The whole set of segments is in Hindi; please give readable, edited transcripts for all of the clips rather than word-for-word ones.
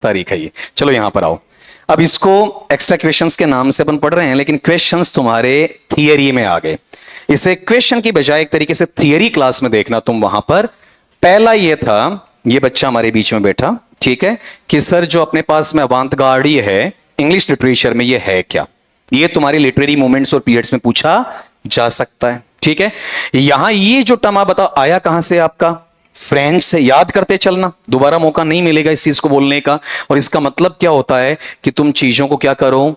तारीख है ये। चलो यहां पर आओ, अब इसको एक्स्ट्रा क्वेश्चंस के नाम से अपन पढ़ रहे हैं, लेकिन क्वेश्चंस तुम्हारे थियरी में आ गए। इसे क्वेश्चन की बजाय एक तरीके से थियरी क्लास में देखना तुम। वहां पर पहला ये था, ये बच्चा हमारे बीच में बैठा, ठीक है, कि सर जो अपने पास में अवांतगार्डी है इंग्लिश लिटरेचर में, ये है क्या? ये तुम्हारी लिटरेरी मूवमेंट्स और पीरियड्स में पूछा जा सकता है, ठीक है। यहां ये जो टर्म बताओ आया कहां से आपका? फ्रेंच से। याद करते चलना, दोबारा मौका नहीं मिलेगा इस चीज को बोलने का। और इसका मतलब क्या होता है कि तुम चीजों को क्या करो,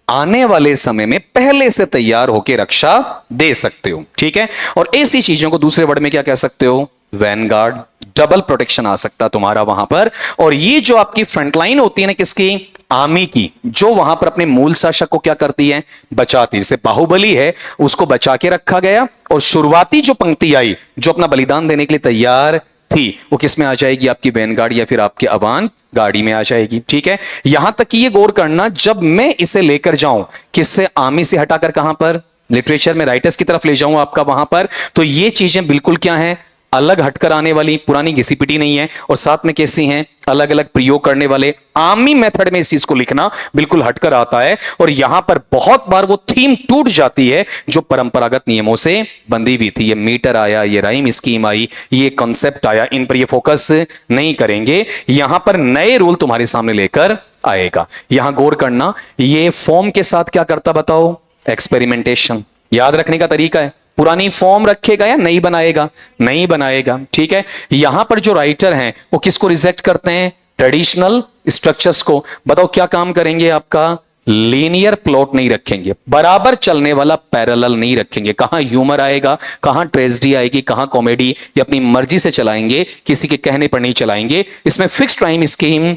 आने वाले समय में पहले से तैयार होकर रक्षा दे सकते हो, ठीक है। और ऐसी चीजों को दूसरे वर्ड में क्या कह सकते हो? वैनगार्ड, डबल प्रोटेक्शन आ सकता तुम्हारा वहां पर। और ये जो आपकी फ्रंटलाइन होती है ना किसकी? आर्मी की, जो वहां पर अपने मूल शासक को क्या करती है? बचाती। जैसे बाहुबली है, उसको बचा के रखा गया, और शुरुआती जो पंक्ति आई जो अपना बलिदान देने के लिए तैयार थी, वो किस में आ जाएगी? आपकी वैनगार्ड या फिर आपके अवान गाड़ी में आ जाएगी, ठीक है। यहां तक कि ये गौर करना, जब मैं इसे लेकर जाऊं किससे? आर्मी से हटाकर कहां पर? लिटरेचर में राइटर्स की तरफ ले जाऊं आपका वहां पर, तो ये चीजें बिल्कुल क्या है? अलग हटकर आने वाली, पुरानी घिसी-पिटी नहीं है। और साथ में कैसी हैं? अलग अलग प्रयोग करने वाले। आर्मी मेथड में इस चीज को लिखना बिल्कुल हटकर आता है। और यहां पर बहुत बार वो थीम टूट जाती है जो परंपरागत नियमों से बंधी हुई थी। ये मीटर आया, ये राइम स्कीम आई, ये कॉन्सेप्ट आया, इन पर ये फोकस नहीं करेंगे। यहां पर नए रूल तुम्हारे सामने लेकर आएगा। यहां गौर करना, ये फॉर्म के साथ क्या करता बताओ? एक्सपेरिमेंटेशन। याद रखने का तरीका है, पुरानी फॉर्म रखेगा या नहीं बनाएगा? नहीं बनाएगा, ठीक है। यहां पर जो राइटर हैं वो किसको रिजेक्ट करते हैं? ट्रेडिशनल स्ट्रक्चर्स को। बताओ क्या काम करेंगे? आपका लीनियर प्लॉट नहीं रखेंगे, बराबर चलने वाला पैरेलल नहीं रखेंगे। कहां ह्यूमर आएगा, कहां ट्रेजेडी आएगी, कहां कॉमेडी, ये अपनी मर्जी से चलाएंगे, किसी के कहने पर नहीं चलाएंगे। इसमें फिक्स्ड टाइम स्कीम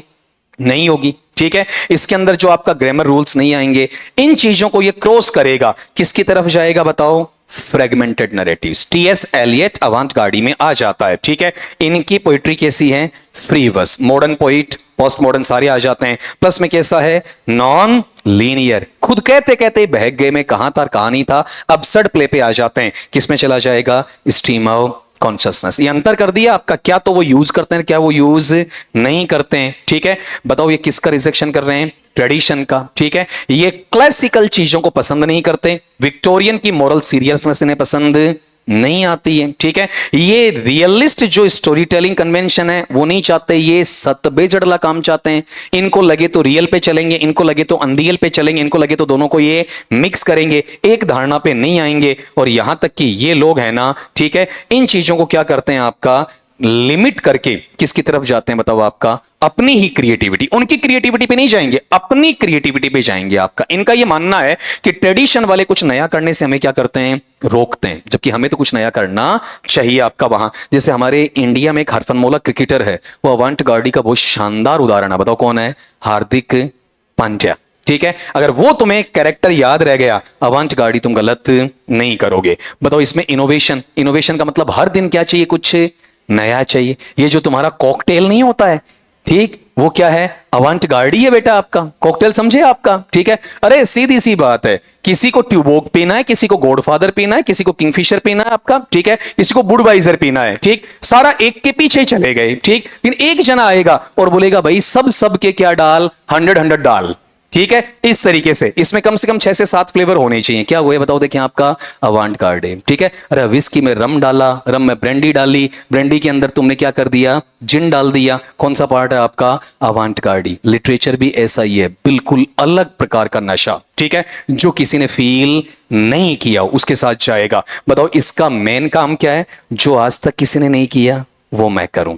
नहीं होगी, ठीक है। इसके अंदर जो आपका ग्रामर रूल्स नहीं आएंगे। इन चीजों को ये क्रॉस करेगा, किसकी तरफ जाएगा बताओ? Fragmented narratives. टीएस एलियट अवांटगार्डी में आ जाता है, ठीक है। इनकी पोइट्री कैसी है? Free verse. Modern poet, post modern सारे आ जाते हैं। प्लस में कैसा है? Non linear. खुद कहते कहते बहक गए में कहां था कहां नहीं था, अबसर्ड प्ले पे आ जाते हैं। किसमें चला जाएगा? Stream of consciousness. ये अंतर कर दिया आपका, क्या तो वो यूज करते हैं, क्या वो यूज नहीं करते हैं, ठीक है। बताओ ये किसका रिजेक्शन कर रहे हैं? ट्रेडिशन का, ठीक है। ये क्लासिकल चीजों को पसंद नहीं करते, विक्टोरियन की मॉरल सीरियसनेस इन्हें पसंद नहीं आती है, ठीक है। ये रियलिस्ट जो स्टोरी टेलिंग कन्वेंशन है वो नहीं चाहते, ये सतबेजड़ला काम चाहते हैं। इनको लगे तो रियल पे चलेंगे, इनको लगे तो अनरियल पे चलेंगे, इनको लगे तो दोनों को ये मिक्स करेंगे, एक धारणा पे नहीं आएंगे। और यहां तक कि ये लोग हैं ना, ठीक है, इन चीजों को क्या करते हैं आपका? लिमिट करके किसकी तरफ जाते हैं बताओ? आपका अपनी ही क्रिएटिविटी। उनकी क्रिएटिविटी पे नहीं जाएंगे, अपनी क्रिएटिविटी पे जाएंगे आपका। इनका ये मानना है कि ट्रेडिशन वाले कुछ नया करने से हमें क्या करते हैं? रोकते हैं, जबकि हमें तो कुछ नया करना चाहिए आपका वहां। जैसे हमारे इंडिया में एक हरफनमौला क्रिकेटर है, वो अवांटगार्डी का बहुत शानदार उदाहरण है। बताओ कौन है? हार्दिक पांड्या, ठीक है। अगर वो तुम्हें कैरेक्टर याद रह गया अवांटगार्डी, तुम गलत नहीं करोगे। बताओ इसमें इनोवेशन। इनोवेशन का मतलब हर दिन क्या चाहिए? कुछ नया चाहिए। ये जो तुम्हारा कॉकटेल नहीं होता है, ठीक, वो क्या है? अवांटगार्डी है बेटा आपका। कॉकटेल समझे आपका, ठीक है। अरे सीधी सी बात है, किसी को ट्यूबोक पीना है, किसी को गॉडफादर पीना है, किसी को किंगफिशर पीना है आपका, ठीक है, किसी को बुडवाइजर पीना है, ठीक। सारा एक के पीछे चले गए, ठीक। लेकिन एक जना आएगा और बोलेगा भाई सब के क्या डाल, 100 डाल, ठीक है। इस तरीके से इसमें कम से कम 6 से 7 फ्लेवर होने चाहिए। क्या हुए बताओ? देखिए आपका अवांटगार्डी, ठीक है। अरे विस्की में रम डाला, रम में ब्रांडी डाली, ब्रांडी के अंदर तुमने क्या कर दिया? जिन डाल दिया। कौन सा पार्ट है आपका? अवांटगार्डी। लिटरेचर भी ऐसा ही है, बिल्कुल अलग प्रकार का नशा, ठीक है, जो किसी ने फील नहीं किया उसके साथ जाएगा। बताओ इसका मेन काम क्या है? जो आज तक किसी ने नहीं किया वो मैं करूं,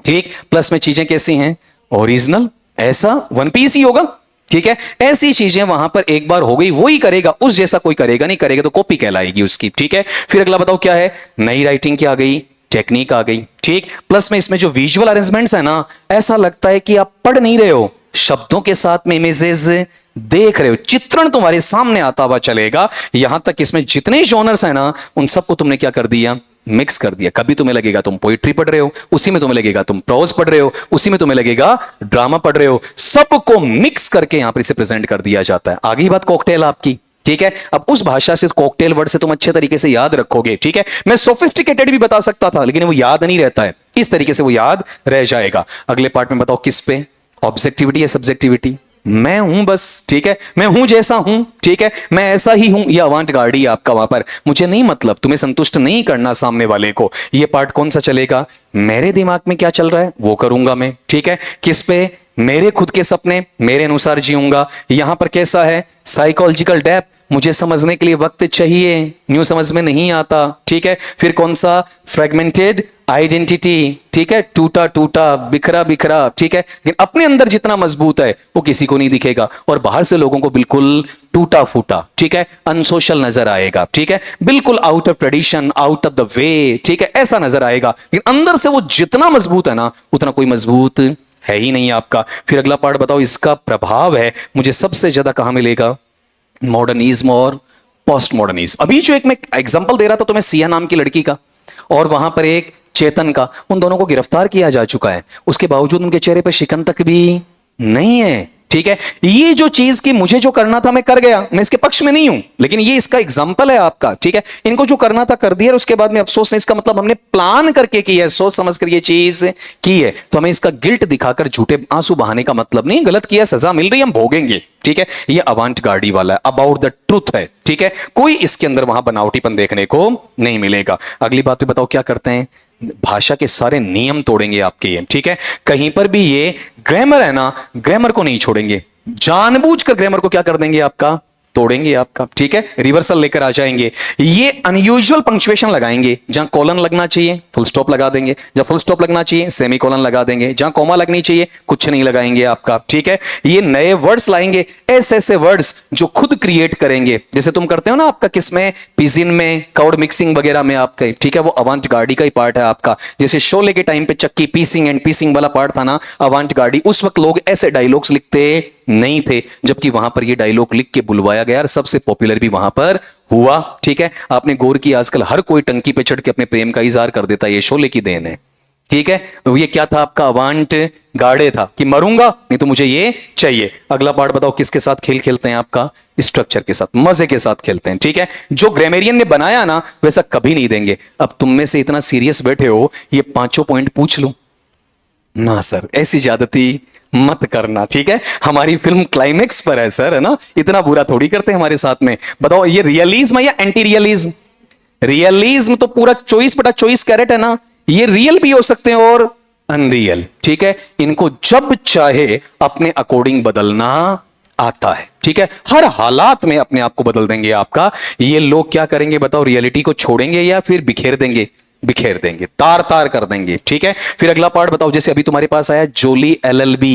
ठीक। प्लस में चीजें कैसी हैं? ओरिजिनल, ऐसा वन पीस ही होगा, ठीक है। ऐसी चीजें वहां पर एक बार हो गई, वही करेगा, उस जैसा कोई करेगा नहीं, करेगा तो कॉपी कहलाएगी उसकी, ठीक है। फिर अगला बताओ क्या है? नई राइटिंग की आ गई, टेक्निक आ गई, ठीक। प्लस में इसमें जो विजुअल अरेंजमेंट्स है ना, ऐसा लगता है कि आप पढ़ नहीं रहे हो, शब्दों के साथ में इमेजेस देख रहे हो, चित्रण तुम्हारे सामने आता हुआ चलेगा। यहां तक इसमें जितने जॉनर्स है ना, उन सबको तुमने क्या कर दिया? मिक्स कर दिया। कभी तुम्हें लगेगा तुम पोइट्री पढ़ रहे हो, उसी में तुम्हें लगेगा तुम प्रोज पढ़ रहे हो, उसी में तुम्हें लगेगा ड्रामा पढ़ रहे हो। सबको मिक्स करके यहां पर इसे प्रेजेंट कर दिया जाता है। आगे बात कॉकटेल आपकी, ठीक है। अब उस भाषा से कॉकटेल वर्ड से तुम अच्छे तरीके से याद रखोगे, ठीक है। मैं सोफिस्टिकेटेड भी बता सकता था, लेकिन वो याद नहीं रहता है, इस तरीके से वो याद रह जाएगा। अगले पार्ट में बताओ किस पे? ऑब्जेक्टिविटी या सब्जेक्टिविटी? मैं हूं बस, ठीक है, मैं हूं जैसा हूं, ठीक है, मैं ऐसा ही हूं। ये अवांट गार्डी आपका वहां पर, मुझे नहीं मतलब, तुम्हें संतुष्ट नहीं करना सामने वाले को। ये पार्ट कौन सा चलेगा? मेरे दिमाग में क्या चल रहा है वो करूंगा मैं, ठीक है, किस पे? मेरे खुद के सपने, मेरे अनुसार जीऊंगा। यहां पर कैसा है? साइकोलॉजिकल डेप्थ, मुझे समझने के लिए वक्त चाहिए, न्यू समझ में नहीं आता, ठीक है। फिर कौन सा? फ्रेगमेंटेड आइडेंटिटी, ठीक है, टूटा टूटा, बिखरा बिखरा, ठीक है, लेकिन अपने अंदर जितना मजबूत है वो किसी को नहीं दिखेगा, और बाहर से लोगों को बिल्कुल टूटा फूटा, ठीक है, अनसोशल नजर आएगा, ठीक है, बिल्कुल out of tradition, out of the way, ठीक है, ऐसा नजर आएगा। लेकिन अंदर से वो जितना मजबूत है ना, उतना कोई मजबूत है ही नहीं आपका। फिर अगला पार्ट बताओ, इसका प्रभाव है मुझे सबसे ज्यादा कहां मिलेगा? मॉडर्निज्म और पोस्ट मॉडर्निज्म। अभी जो एक मैं एग्जांपल दे रहा था तुम्हें, सिया नाम की लड़की का, और वहां पर एक चेतन का, उन दोनों को गिरफ्तार किया जा चुका है, उसके बावजूद उनके चेहरे पर शिकन तक भी नहीं है, ठीक है। ये जो चीज की मुझे जो करना था मैं कर गया, मैं इसके पक्ष में नहीं हूं, लेकिन ये इसका एग्जांपल है आपका, ठीक है। इनको जो करना था कर दिया, और उसके बाद में अफसोस नहीं, इसका मतलब हमने प्लान करके किया है, सोच समझ कर ये चीज की है, तो हमें इसका गिल्ट दिखाकर झूठे आंसू बहाने का मतलब नहीं। गलत किया, सजा मिल रही है, हम भोगेंगे, ठीक है। ये अवांट गार्डी वाला है, अबाउट द ट्रूथ है, ठीक है, कोई इसके अंदर वहां बनावटीपन देखने को नहीं मिलेगा। अगली बात पे बताओ क्या करते हैं? भाषा के सारे नियम तोड़ेंगे आपके ये, ठीक है। कहीं पर भी ये ग्रामर है ना, ग्रामर को नहीं छोड़ेंगे, जानबूझकर ग्रामर को क्या कर देंगे आपका? तोड़ेंगे आपका, ठीक है, रिवर्सल लेकर आ जाएंगे। ये अनयूजुअल पंक्चुएशन लगाएंगे, जहां कॉलन लगना चाहिए फुल स्टॉप लगा देंगे, जहां फुल स्टॉप लगना चाहिए सेमी कॉलन लगा देंगे, जहां कॉमा लगनी चाहिए कुछ नहीं लगाएंगे आपका, ठीक है। ये नए वर्ड्स लाएंगे, ऐसे ऐसे वर्ड्स जो खुद क्रिएट करेंगे, जैसे तुम करते हो ना आपका किसमें? पिजिन में, काउड मिक्सिंग वगैरह में आपका, ठीक है, वो अवांट गार्डी का ही पार्ट है आपका। जैसे शोले के टाइम पे चक्की पीसिंग एंड पीसिंग वाला पार्ट था ना, अवांट गार्डी, उस वक्त लोग ऐसे डायलॉग्स लिखते नहीं थे, जबकि वहां पर ये डायलॉग लिख के बुलवाया गया और सबसे पॉपुलर भी वहां पर हुआ, ठीक है। आपने गौर किया आजकल हर कोई टंकी पे चढ़ के अपने प्रेम का इजहार कर देता है, ये शोले की देन है, ठीक है। ये क्या था आपका? अवांट गार्डे था कि मरूंगा नहीं तो मुझे ये चाहिए। अगला पार्ट बताओ, किसके साथ खेल खेलते हैं आपका? स्ट्रक्चर के साथ, मजे के साथ खेलते हैं, ठीक है। जो ग्रामेरियन ने बनाया ना वैसा कभी नहीं देंगे। अब तुम में से इतना सीरियस बैठे हो, ये पांचों पॉइंट पूछ लूं ना? सर ऐसी ज्यादती मत करना, ठीक है, हमारी फिल्म क्लाइमेक्स पर है सर, है ना, इतना बुरा थोड़ी करते हैं हमारे साथ में। बताओ ये रियलिज्म है या एंटी रियलिज्म? रियलिज्म तो पूरा 24/24 कैरेट है ना, ये रियल भी हो सकते हैं और अनरियल, ठीक है। इनको जब चाहे अपने अकॉर्डिंग बदलना आता है, ठीक है, हर हालात में अपने आप को बदल देंगे आपका। ये लोग क्या करेंगे बताओ? रियलिटी को छोड़ेंगे या फिर बिखेर देंगे? बिखेर देंगे, तार तार कर देंगे, ठीक है। फिर अगला पार्ट बताओ, जैसे अभी तुम्हारे पास आया जोली LLB,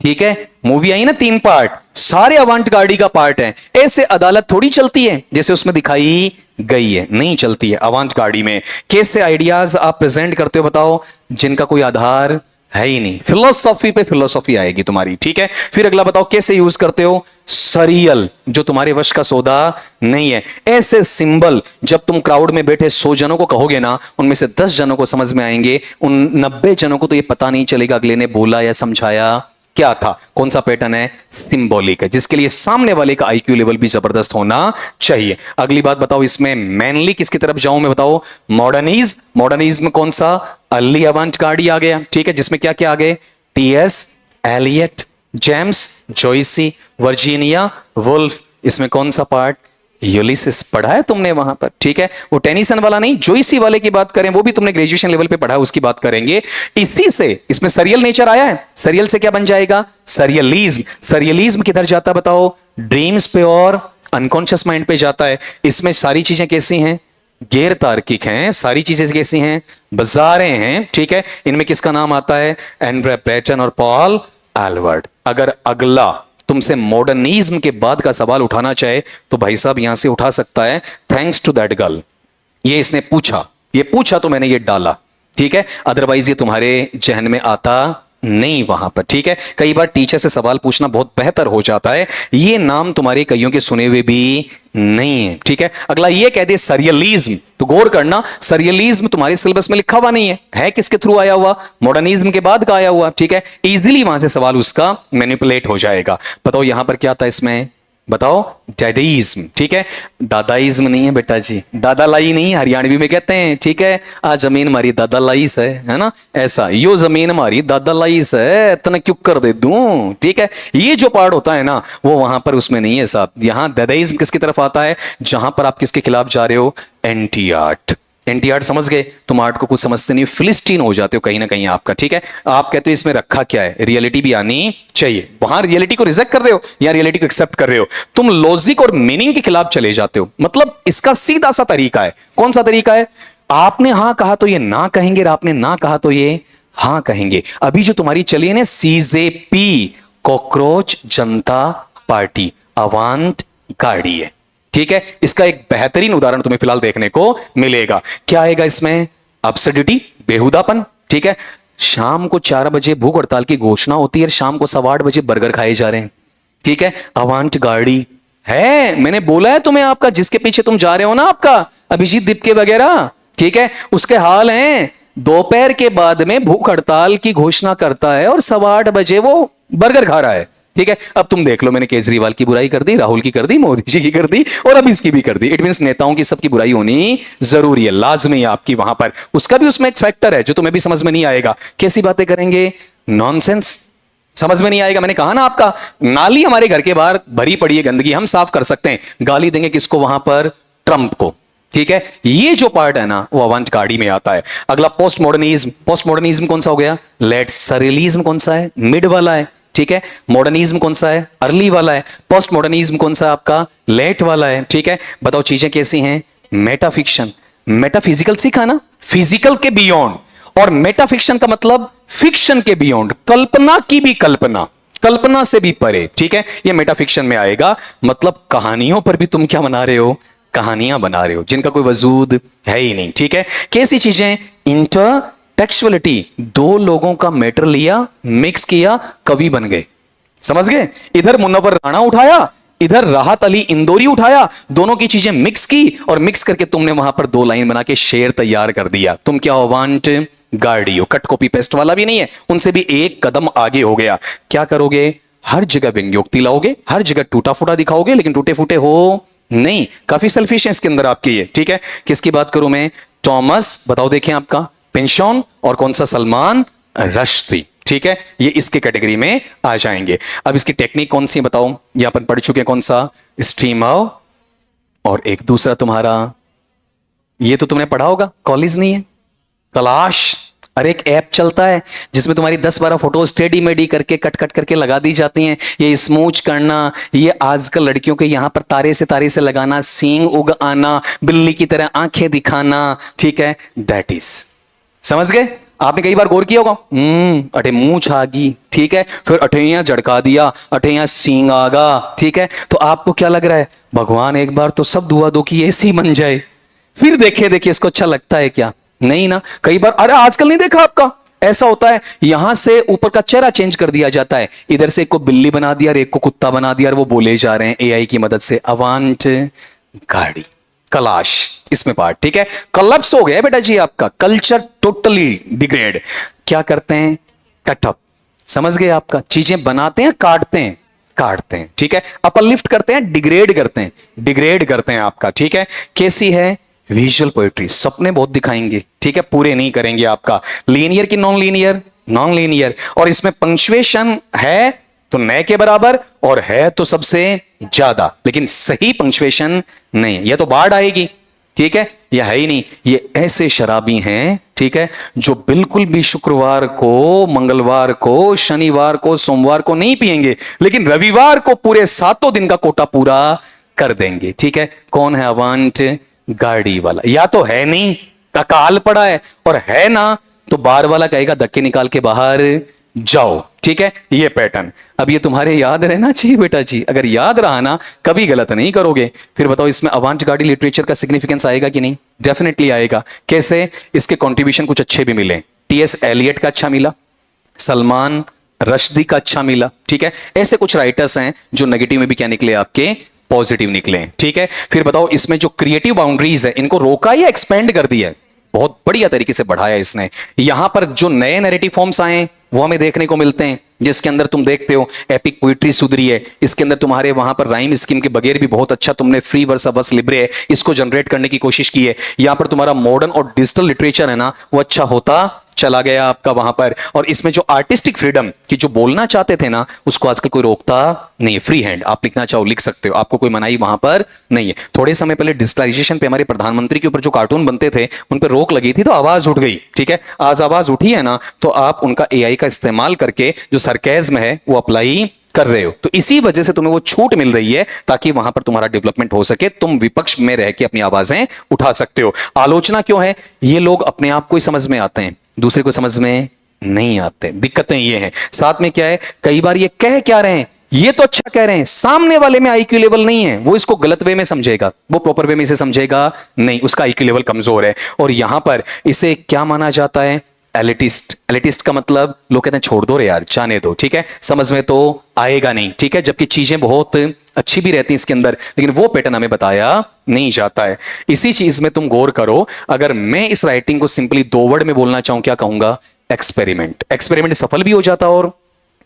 ठीक है, मूवी आई ना 3 पार्ट, सारे अवांट गार्डी का पार्ट है। ऐसे अदालत थोड़ी चलती है जैसे उसमें दिखाई गई है, नहीं चलती है अवांट गार्डी में। कैसे आइडियाज आप प्रेजेंट करते हो बताओ, जिनका कोई आधार है ही नहीं, फिलोसॉफी पे फिलोसॉफी आएगी तुम्हारी, ठीक है। फिर अगला बताओ कैसे यूज करते हो? सरियल, जो तुम्हारे वश का सौदा नहीं है। ऐसे सिंबल जब तुम क्राउड में बैठे 100 जनों को कहोगे ना, उनमें से 10 जनों को समझ में आएंगे, उन 90 जनों को तो ये पता नहीं चलेगा अगले ने बोला या समझाया क्या था। कौन सा पैटर्न है? सिंबॉलिक है, जिसके लिए सामने वाले का IQ लेवल भी जबरदस्त होना चाहिए। अगली बात बताओ, इसमें मेनली किसकी तरफ जाऊं मैं बताओ? मॉडर्निज्म। मॉडर्निज्म कौन सा? अर्ली अवांट गार्डी आ गया, ठीक है, जिसमें क्या क्या आ गए? TS Eliot, James Joyce, Virginia Woolf. इसमें कौन सा पार्ट? यूलिसिस पढ़ा है तुमने वहां पर, ठीक है, वो टेनिसन वाला नहीं, जोइसी वाले की बात करें, वो भी तुमने ग्रेजुएशन लेवल पे पढ़ा है, उसकी बात करेंगे। इसी से इसमें सरियल नेचर आया है। सरियल से क्या बन जाएगा? सरियलिज्म। सरियलिज्म किधर जाता बताओ? ड्रीम्स पे और अनकॉन्शियस माइंड पे जाता है। इसमें सारी चीजें कैसी हैं? गैर तार्किक हैं। सारी चीजें कैसी हैं? बाजारें हैं, ठीक है। इनमें किसका नाम आता है? एंड्रे ब्रेटन और पॉल एलवर्ट। अगर अगला तुमसे मॉडर्निज्म के बाद का सवाल उठाना चाहे तो भाई साहब यहां से उठा सकता है, थैंक्स टू दैट गर्ल, ये इसने पूछा तो मैंने ये डाला, ठीक है, अदरवाइज ये तुम्हारे जहन में आता नहीं वहां पर, ठीक है। कई बार टीचर से सवाल पूछना बहुत बेहतर हो जाता है, ये नाम तुम्हारे कईयों के सुने हुए भी नहीं है, ठीक है। अगला ये कह दे सरियलिज्म, तो गौर करना, सरियलिज्म तुम्हारे सिलेबस में लिखा हुआ नहीं है किसके थ्रू आया हुआ? मॉडर्निज्म के बाद का आया हुआ, ठीक है। इजीली वहां से सवाल उसका मैनिपुलेट हो जाएगा। बताओ यहां पर क्या था? इसमें बताओ, डैडीज्म, ठीक है, दादाइज्म नहीं है बेटा जी, दादा लाई नहीं, हरियाणवी में कहते हैं, ठीक है, आ जमीन हमारी दादा लाइस है ना, ऐसा, यो जमीन हमारी दादा लाइस है, इतना क्यों कर दे दूं, ठीक है, ये जो पार्ट होता है ना वो वहां पर उसमें नहीं है साहब। यहां दादाइज्म किसकी तरफ आता है, जहां पर आप किसके खिलाफ जा रहे हो, एंटी आर्ट। एंटी आर्ट समझ गए, तुम आर्ट को कुछ समझते नहीं, फिलिस्टीन हो जाते हो कहीं ना कहीं आपका, ठीक है। आप कहते हो इसमें रखा क्या है, रियलिटी भी आनी चाहिए, वहां रियलिटी को रिजेक्ट कर रहे हो या रियलिटी को एक्सेप्ट कर रहे हो, तुम लॉजिक और मीनिंग के खिलाफ चले जाते हो। मतलब इसका सीधा सा तरीका है, कौन सा तरीका है, आपने हां कहा तो ये ना कहेंगे, और आपने ना कहा तो ये हां कहेंगे। अभी जो तुम्हारी चली है ना सीजेपी, कॉकरोच जनता पार्टी, अवांट गाड़ी है, ठीक है। इसका एक बेहतरीन उदाहरण तुम्हें फिलहाल देखने को मिलेगा। क्या आएगा इसमें, अब्सर्डिटी, बेहुदापन, ठीक है। शाम को 4 बजे भूख हड़ताल की घोषणा होती है, शाम को 8:15 बजे बर्गर खाए जा रहे हैं, ठीक है। अवांट गाड़ी है, मैंने बोला है तुम्हें, आपका जिसके पीछे तुम जा रहे हो ना, आपका अभिजीत दीपके वगैरह, ठीक है, उसके हाल हैं, दोपहर के बाद में भूख हड़ताल की घोषणा करता है और 8:15 बजे वो बर्गर खा रहा है, ठीक है। अब तुम देख लो, मैंने केजरीवाल की बुराई कर दी, राहुल की कर दी, मोदी जी की कर दी, और अब इसकी भी कर दी। इट मींस नेताओं की सबकी बुराई होनी जरूरी है, लाजमी है आपकी वहां पर, उसका भी उसमें एक फैक्टर है जो तुम्हें भी समझ में नहीं आएगा। कैसी बातें करेंगे, नॉनसेंस, समझ में नहीं आएगा। मैंने कहा ना आपका, नाली हमारे घर के बाहर भरी पड़ी है गंदगी, हम साफ कर सकते हैं, गाली देंगे किसको वहां पर, ट्रंप को, ठीक है। ये जो पार्ट है ना वो अवांट गाड़ी में आता है। अगला पोस्ट मॉडर्निज्म, पोस्ट मॉडर्निज्म कौन सा हो गया, लेट सरेलिज्म कौन सा है, मिड वाला है, ठीक है। मॉडर्निज्म कौन सा है, अर्ली वाला है। पोस्ट मॉडर्निज्म कौन सा आपका, लेट वाला है, ठीक है। बताओ चीजें कैसी हैं, मेटाफिक्शन, मेटाफिजिकल सीखा ना, फिजिकल के बियॉन्ड, और मेटाफिक्शन का मतलब फिक्शन के बियॉन्ड, कल्पना की भी कल्पना, कल्पना से भी परे, ठीक है, ये मेटाफिक्शन में आएगा। मतलब कहानियों पर भी तुम क्या बना रहे हो, कहानियां बना रहे हो जिनका कोई वजूद है ही नहीं, ठीक है। कैसी चीजें, इंटर टेक्सुअलिटी, दो लोगों का मैटर लिया, मिक्स किया, कवि बन गए, समझ गए। इधर मुनव्वर राणा उठाया, इधर राहत अली इंदौरी उठाया, दोनों की चीजें मिक्स की, और मिक्स करके तुमने वहां पर 2 लाइन बना के शेर तैयार कर दिया। तुम क्या हो, वांट गाड़ी हो, कट कॉपी पेस्ट वाला भी नहीं है, उनसे भी एक कदम आगे हो गया। क्या करोगे, हर जगह व्यंग्योक्ति लाओगे, हर जगह टूटा फूटा दिखाओगे, लेकिन टूटे फूटे हो नहीं। काफी सेल्फिश है इसके अंदर आपकी ये, ठीक है। किसकी बात करूं मैं, टॉमस, बताओ देखें आपका पिंशॉन, और कौन सा, सलमान रश्दी, ठीक है, ये इसके कैटेगरी में आ जाएंगे। अब इसकी टेक्निक कौन सी बताओ, ये अपन पढ़ चुके हैं, कौन सा, स्ट्रीमर, और एक दूसरा तुम्हारा, ये तो तुमने पढ़ा होगा, कॉलेज नहीं है, कलाश। अरे एक ऐप चलता है जिसमें तुम्हारी 10-12 फोटोज टेढ़ी मेढ़ी करके कट कट करके लगा दी जाती हैं। ये स्मूच करना, ये आजकल लड़कियों के यहां पर तारे से लगाना, सींग उग आना, बिल्ली की तरह आंखें दिखाना, ठीक है, दैट इज, समझ गए। आपने कई बार गौर किया होगा, अठे मूंछ आ गई, ठीक है, फिर अठैया झड़का दिया, अठैया सींग आगा, ठीक है। तो आपको क्या लग रहा है, भगवान एक बार तो सब दुआ दो कि ऐसी बन जाए, फिर देखे देखिए इसको अच्छा लगता है क्या, नहीं ना। कई बार, अरे आजकल नहीं देखा आपका, ऐसा होता है, यहां से ऊपर का चेहरा चेंज कर दिया जाता है, इधर से एक को बिल्ली बना दिया और एक को कुत्ता बना दिया, और वो बोले जा रहे हैं एआई की मदद से, अवांट गाड़ी, कलाश इसमें पार्ट, ठीक है। कलप्स हो गया बेटा जी आपका, कल्चर टोटली डिग्रेड। क्या करते हैं, कटअप, समझ गए आपका, चीजें बनाते हैं, काटते हैं, काटते हैं, ठीक है। अपलिफ्ट करते हैं, डिग्रेड करते हैं, डिग्रेड करते हैं आपका, ठीक है। कैसी है, विजुअल पोएट्री, सपने बहुत दिखाएंगे, ठीक है, पूरे नहीं करेंगे आपका। लीनियर की नॉन लीनियर, नॉन लीनियर, और इसमें पंक्चुएशन है तो नए के बराबर, और है तो सबसे ज्यादा, लेकिन सही पंक्चुएशन नहीं, यह तो बाढ़ आएगी, ठीक है, यह है ही नहीं। ये ऐसे शराबी हैं, ठीक है, जो बिल्कुल भी शुक्रवार को, मंगलवार को, शनिवार को, सोमवार को नहीं पिएंगे, लेकिन रविवार को पूरे 7 दिन का कोटा पूरा कर देंगे, ठीक है। कौन है, अवांट गाड़ी वाला, या तो है नहीं, अकाल पड़ा है, और है ना तो बार वाला कहेगा धक्के निकाल के बाहर जाओ, ठीक है, ये पैटर्न। अब ये तुम्हारे याद रहना चाहिए बेटा जी, अगर याद रहा ना कभी गलत नहीं करोगे। फिर बताओ इसमें अवांट गाड़ी लिटरेचर का सिग्निफिकेंस आएगा कि नहीं, डेफिनेटली आएगा। कैसे, इसके कंट्रीब्यूशन कुछ अच्छे भी मिले, टीएस एलियट का अच्छा मिला, सलमान रश्दी का अच्छा मिला, ठीक है। ऐसे कुछ राइटर्स हैं जो नेगेटिव में भी क्या निकले आपके, पॉजिटिव निकले, ठीक है। फिर बताओ इसमें जो क्रिएटिव बाउंड्रीज है इनको रोका या एक्सपेंड कर दिया है, बहुत बढ़िया तरीके से बढ़ाया इसने। यहां पर जो नए नैरेटिव फॉर्म्स आए वो हमें देखने को मिलते हैं, जिसके अंदर तुम देखते हो एपिक पोइट्री सुधरी है, इसके अंदर तुम्हारे वहां पर राइम स्कीम के बगैर भी बहुत अच्छा तुमने फ्री वर्सा बस लिब्रे है इसको जनरेट करने की कोशिश की है। यहां पर तुम्हारा मॉडर्न और डिजिटल लिटरेचर है ना वो अच्छा होता चला गया आपका वहां पर। और इसमें जो आर्टिस्टिक फ्रीडम की जो बोलना चाहते थे ना उसको आजकल कोई रोकता नहीं है, फ्री हैंड आप लिखना चाहो लिख सकते हो, आपको कोई मनाही वहां पर नहीं है। थोड़े समय पहले डिजिटलाइजेशन पे हमारे प्रधानमंत्री के ऊपर जो कार्टून बनते थे उन पर रोक लगी थी तो आवाज उठ गई, ठीक है। आज आवाज उठी है ना तो आप उनका एआई का इस्तेमाल करके जो सरकैज़्म है वो अप्लाई कर रहे हो, तो इसी वजह से तुम्हें वो छूट मिल रही है ताकि वहां पर तुम्हारा डेवलपमेंट हो सके, तुम विपक्ष में रह के अपनी आवाजें उठा सकते हो। आलोचना क्यों है? ये लोग अपने आप को ही समझ में आते हैं, दूसरे को समझ में नहीं आते। दिक्कतें ये हैं। साथ में क्या है, कई बार ये कह क्या रहे हैं, ये तो अच्छा कह रहे हैं, सामने वाले में आईक्यू लेवल नहीं है, वो इसको गलत वे में समझेगा, वो प्रॉपर वे में इसे समझेगा नहीं, उसका आईक्यू लेवल कमजोर है। और यहां पर इसे क्या माना जाता है? एलिटिस्ट। एलिटिस्ट का मतलब लोग कहते हैं छोड़ दो रे यार, जाने दो, ठीक है, समझ में तो आएगा नहीं, ठीक है। जबकि चीजें बहुत अच्छी भी रहती हैं इसके अंदर, लेकिन वो पैटर्न हमें बताया नहीं जाता है। इसी चीज में तुम गौर करो, अगर मैं इस राइटिंग को सिंपली 2 वर्ड में बोलना चाहूं, क्या कहूंगा? एक्सपेरिमेंट। एक्सपेरिमेंट सफल भी हो जाता और